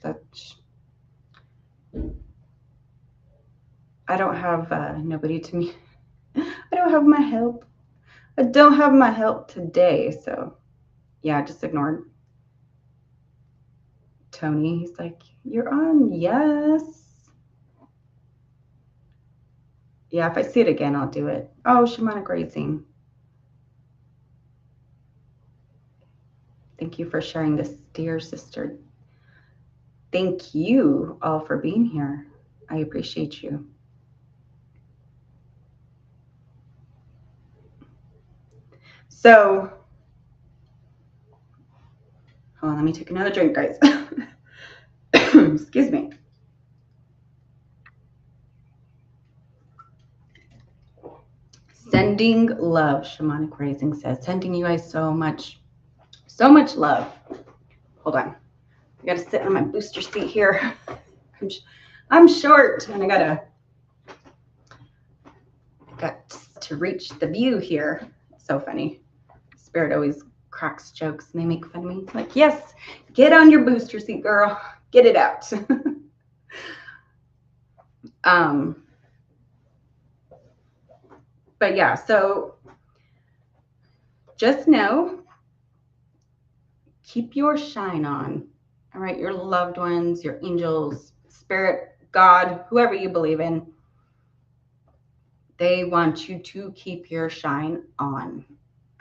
I don't have nobody to me. I don't have my help. I don't have my help today. So yeah, just ignored Tony. He's like, you're on. Yes. Yeah, if I see it again, I'll do it. Oh, shamanic raising. Thank you for sharing this, dear sister. Thank you all for being here. I appreciate you. So, hold on, let me take another drink, guys. Excuse me. Sending love, shamanic raising says. Sending you guys so much love. Hold on. I gotta sit on my booster seat here. I'm short and I got to reach the view here. So funny. Spirit always cracks jokes and they make fun of me. Like, yes, get on your booster seat, girl. Get it out. But yeah, so just know, keep your shine on. All right, your loved ones, your angels, spirit, God, whoever you believe in, they want you to keep your shine on.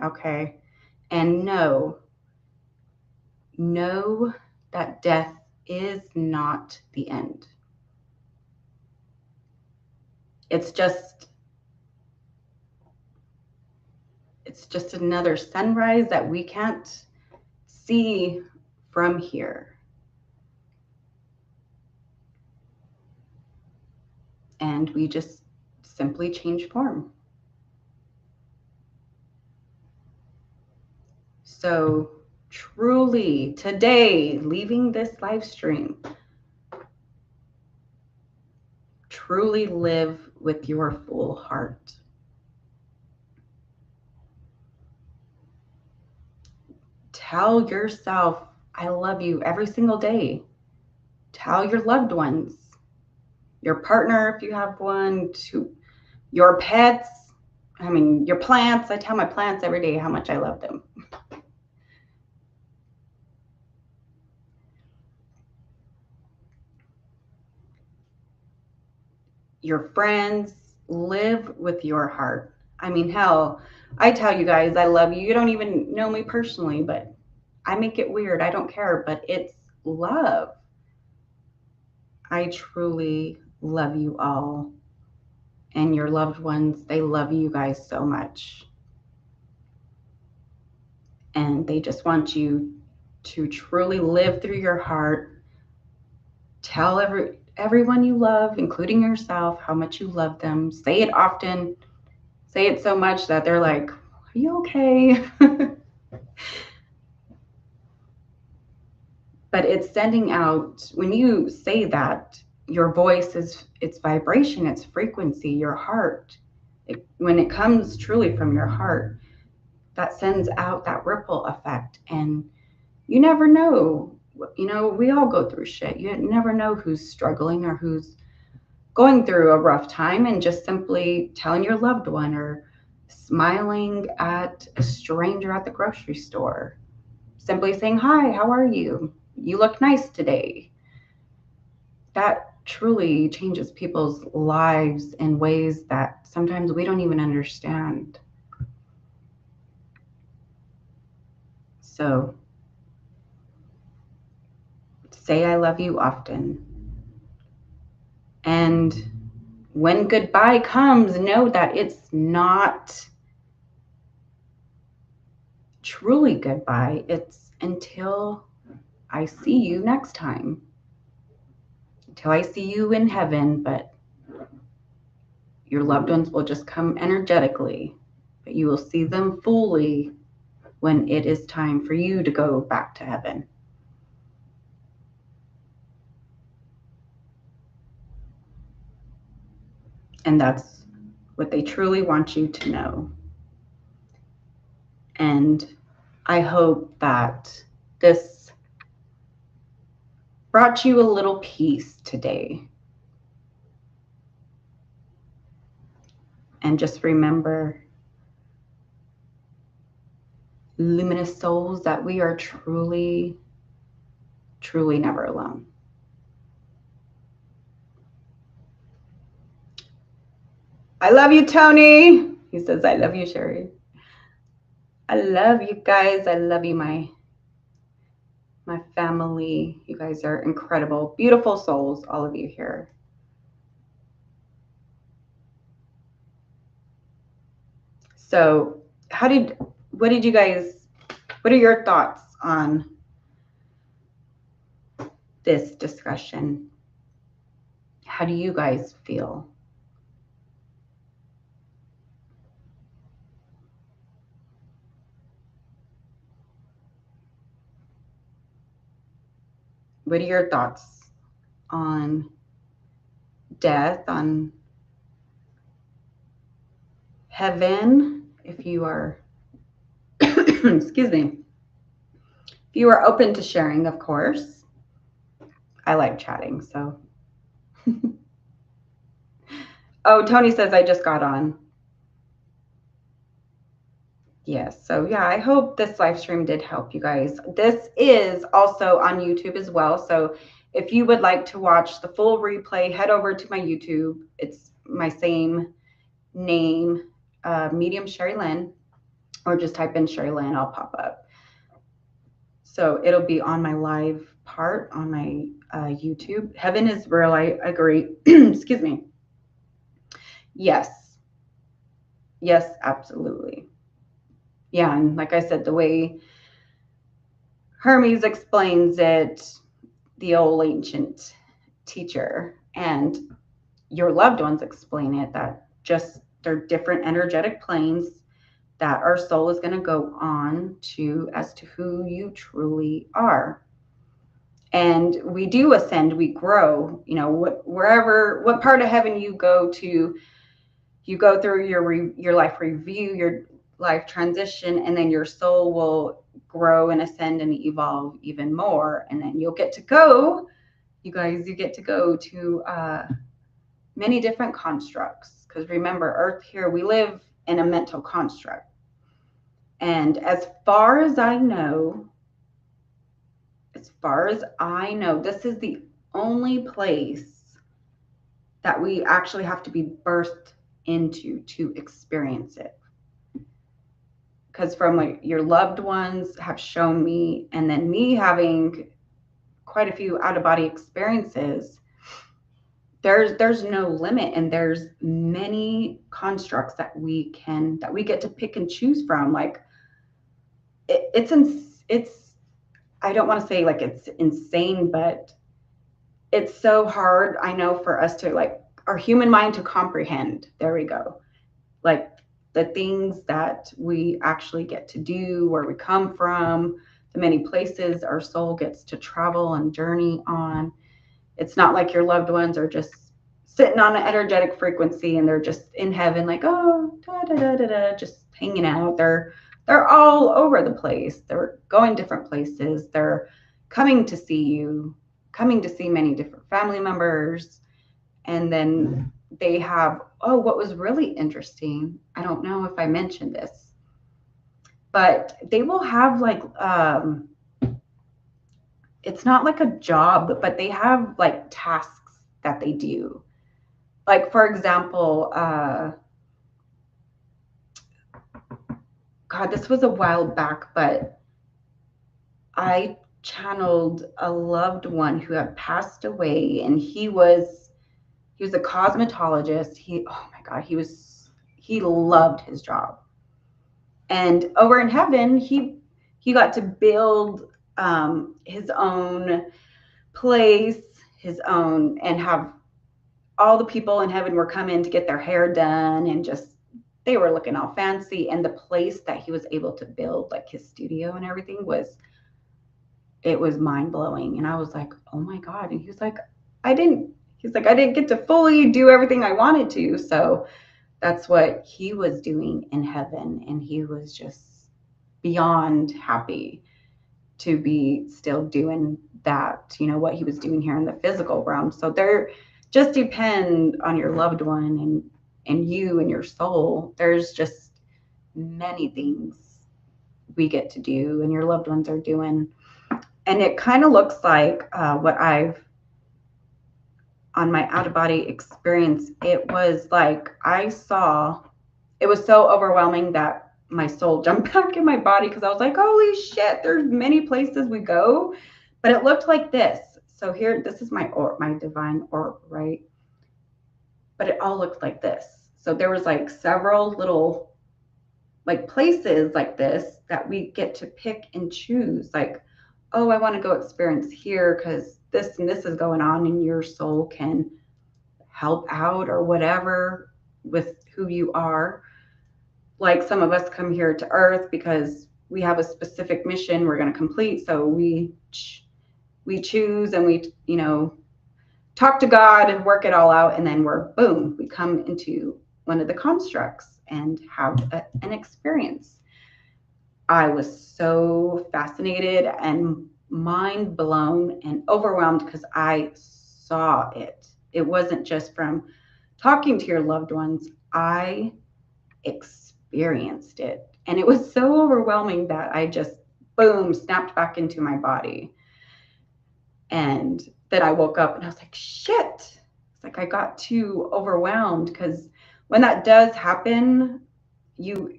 Okay. And know that death is not the end. It's just another sunrise that we can't see from here. And we just simply change form. So truly today, leaving this live stream, truly live with your full heart. Tell yourself, I love you every single day. Tell your loved ones, your partner, if you have one, to your pets, your plants. I tell my plants every day how much I love them. Your friends, live with your heart. Hell, I tell you guys I love you. You don't even know me personally, but I make it weird. I don't care, but it's love. I truly love you all. And your loved ones, they love you guys so much. And they just want you to truly live through your heart. Tell everyone you love, including yourself, how much you love them. Say it often. Say it so much that they're like, are you okay? But it's sending out, when you say that, your voice is, it's vibration, it's frequency, your heart. When it comes truly from your heart, that sends out that ripple effect. And you never know, we all go through shit. You never know who's struggling or who's going through a rough time, and just simply telling your loved one or smiling at a stranger at the grocery store, simply saying, hi, how are you? You look nice today. That truly changes people's lives in ways that sometimes we don't even understand. So say I love you often. And when goodbye comes, know that it's not truly goodbye. It's until I see you next time. Until I see you in heaven, but your loved ones will just come energetically, but you will see them fully when it is time for you to go back to heaven. And that's what they truly want you to know. And I hope that this brought you a little peace today. And just remember, luminous souls, that we are truly, truly never alone. I love you, Tony. He says, I love you, Sheri. I love you guys. I love you, my family. You guys are incredible, beautiful souls, all of you here. So what are your thoughts on this discussion? How do you guys feel? What are your thoughts on death, on heaven, if you are, excuse me, if you are open to sharing, of course. I like chatting, so. Oh, Tony says I just got on. Yes, so yeah, I hope this live stream did help you guys. This is also on YouTube as well, so if you would like to watch the full replay, head over to my YouTube. It's my same name, Medium Sheri Lynn. or just type in Sheri Lynn, I'll pop up. So it'll be on my live part on my YouTube. Heaven is real. I agree. Excuse me. Yes. Yes, absolutely. Yeah. And like I said, the way Hermes explains it, the old ancient teacher, and your loved ones explain it, that just they're different energetic planes that our soul is going to go on to as to who you truly are. And we do ascend, we grow, you know, wherever, what part of heaven you go to, you go through your life review, your life transition, and then your soul will grow and ascend and evolve even more. And then you'll get to go, you guys, you get to go to many different constructs. Because remember, Earth here, we live in a mental construct. And as far as I know, this is the only place that we actually have to be birthed into to experience it. Because from what your loved ones have shown me, and then me having quite a few out-of-body experiences, there's no limit, and there's many constructs that we get to pick and choose from. Like it's I don't want to say like it's insane, but it's so hard, I know, for us to, like, our human mind to comprehend. There we go. Like the things that we actually get to do, where we come from, the many places our soul gets to travel and journey on. It's not like your loved ones are just sitting on an energetic frequency and they're just in heaven, like, oh, da da da da da, just hanging out. They're all over the place. They're going different places. They're coming to see you, coming to see many different family members. And then they have, oh, what was really interesting, I don't know if I mentioned this, but they will have like, it's not like a job, but they have like tasks that they do. Like, for example, God, this was a while back, but I channeled a loved one who had passed away, and he was a cosmetologist. Oh my God, he loved his job. And over in heaven, he got to build his own place, his own, and have all the people in heaven were coming to get their hair done, and just they were looking all fancy. And the place that he was able to build, like his studio and everything, was mind blowing. And I was like, oh my God. And I didn't get to fully do everything I wanted to. So that's what he was doing in heaven. And he was just beyond happy to be still doing that, you know, what he was doing here in the physical realm. So there just depend on your loved one and you and your soul. There's just many things we get to do and your loved ones are doing. And it kind of looks like what I've, on my out-of-body experience, it was like it was so overwhelming that my soul jumped back in my body, because I was like, holy shit, there's many places we go. But it looked like this. So here, this is my divine orb, right? But it all looked like this. So there was like several little like places like this that we get to pick and choose. Like, oh, I want to go experience here because this and this is going on, and your soul can help out or whatever with who you are. Like some of us come here to Earth because we have a specific mission we're going to complete. So we choose, and we, you know, talk to God and work it all out. And then we come into one of the constructs and have an experience. I was so fascinated and mind blown and overwhelmed because I saw it. It wasn't just from talking to your loved ones. I experienced it. And it was so overwhelming that I just, boom, snapped back into my body. And then I woke up and I was like, shit. It's like I got too overwhelmed, because when that does happen, you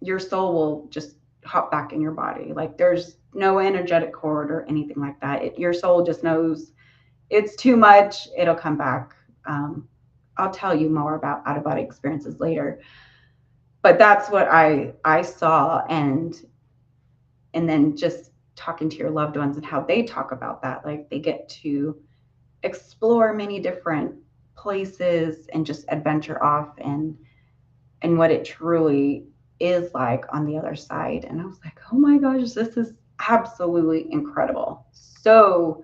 your soul will just hop back in your body. Like there's no energetic cord or anything like that. Your soul just knows it's too much. It'll come back. I'll tell you more about out of body experiences later. But that's what I saw, and then just talking to your loved ones and how they talk about that. Like they get to explore many different places and just adventure off and what it truly is like on the other side. And I was like, oh my gosh, this is absolutely incredible. So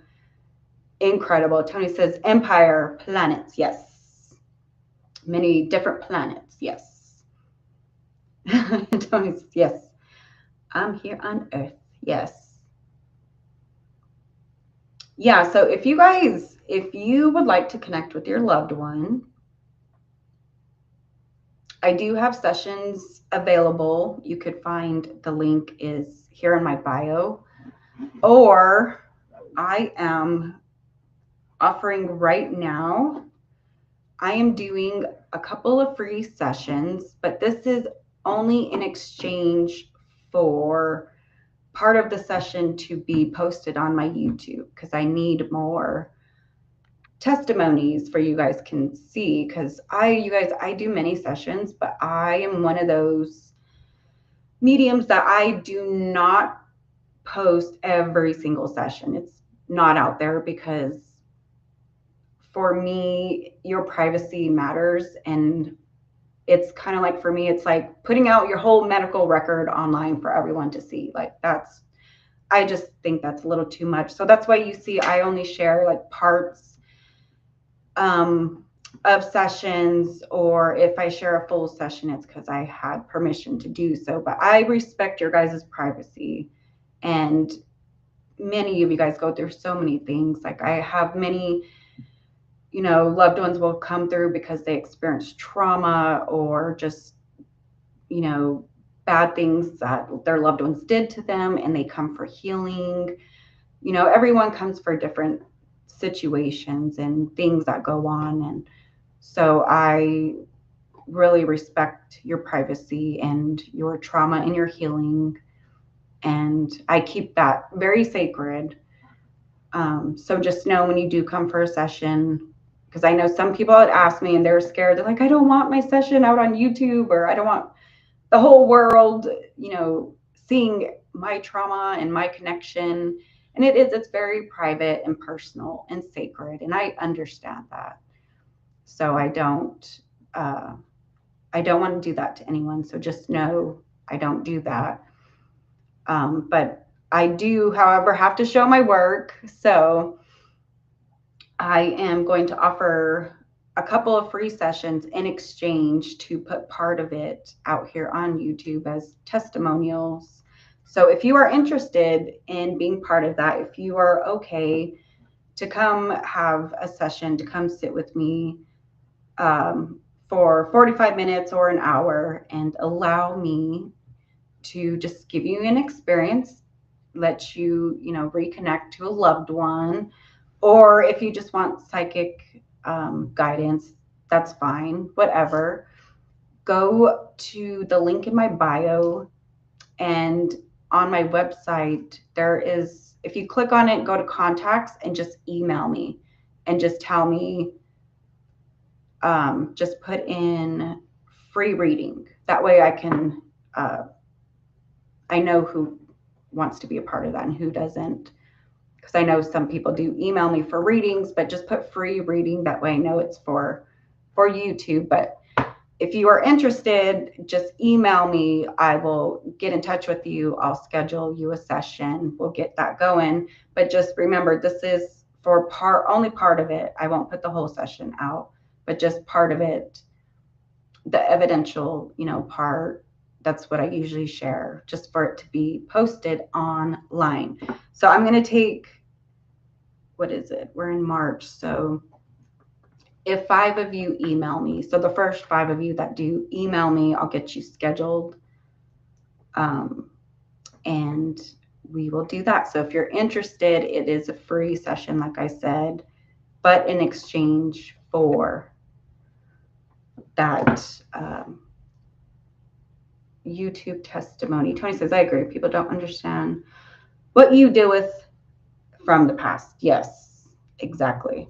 incredible. Tony says empire planets. Yes. Many different planets. Yes. Tony says, yes. I'm here on Earth. Yes. Yeah. So if you would like to connect with your loved one, I do have sessions available. You could find the link is here in my bio, or I am offering right now. I am doing a couple of free sessions, but this is only in exchange for part of the session to be posted on my YouTube, because I need more testimonies for you guys can see, because I do many sessions, but I am one of those mediums that I do not post every single session. It's not out there because for me, your privacy matters. And it's kind of like, for me, it's like putting out your whole medical record online for everyone to see. Like I just think that's a little too much. So that's why you see I only share like parts of sessions, or if I share a full session, it's because I had permission to do so. But I respect your guys' privacy. And many of you guys go through so many things. Like I have many, loved ones will come through because they experienced trauma or just, bad things that their loved ones did to them, and they come for healing. Everyone comes for different situations and things that go on. And so I really respect your privacy and your trauma and your healing. And I keep that very sacred. So just know when you do come for a session, because I know some people had asked me and they're scared. They're like, I don't want my session out on YouTube, or I don't want the whole world, seeing my trauma and my connection. And it's very private and personal and sacred. And I understand that. So I don't want to do that to anyone. So just know I don't do that. But I do, however, have to show my work. So I am going to offer a couple of free sessions in exchange to put part of it out here on YouTube as testimonials. So if you are interested in being part of that, if you are okay to come have a session, to come sit with me for 45 minutes or an hour and allow me to just give you an experience, let you, reconnect to a loved one, or if you just want psychic guidance, that's fine, whatever. Go to the link in my bio, and on my website, there is, if you click on it, go to contacts and just email me and just tell me, just put in free reading. That way I can, I know who wants to be a part of that and who doesn't. Because I know some people do email me for readings, but just put free reading. That way I know it's for YouTube. But if you are interested, just email me. I will get in touch with you. I'll schedule you a session. We'll get that going. But just remember, this is for only part of it. I won't put the whole session out, but just part of it, the evidential, part. That's what I usually share, just for it to be posted online. So I'm going to take, what is it? We're in March. So if 5 of you email me, so the first 5 of you that do email me, I'll get you scheduled. And we will do that. So if you're interested, it is a free session, like I said, but in exchange for that, YouTube testimony. Tony says, I agree. People don't understand what you deal with from the past. Yes, exactly.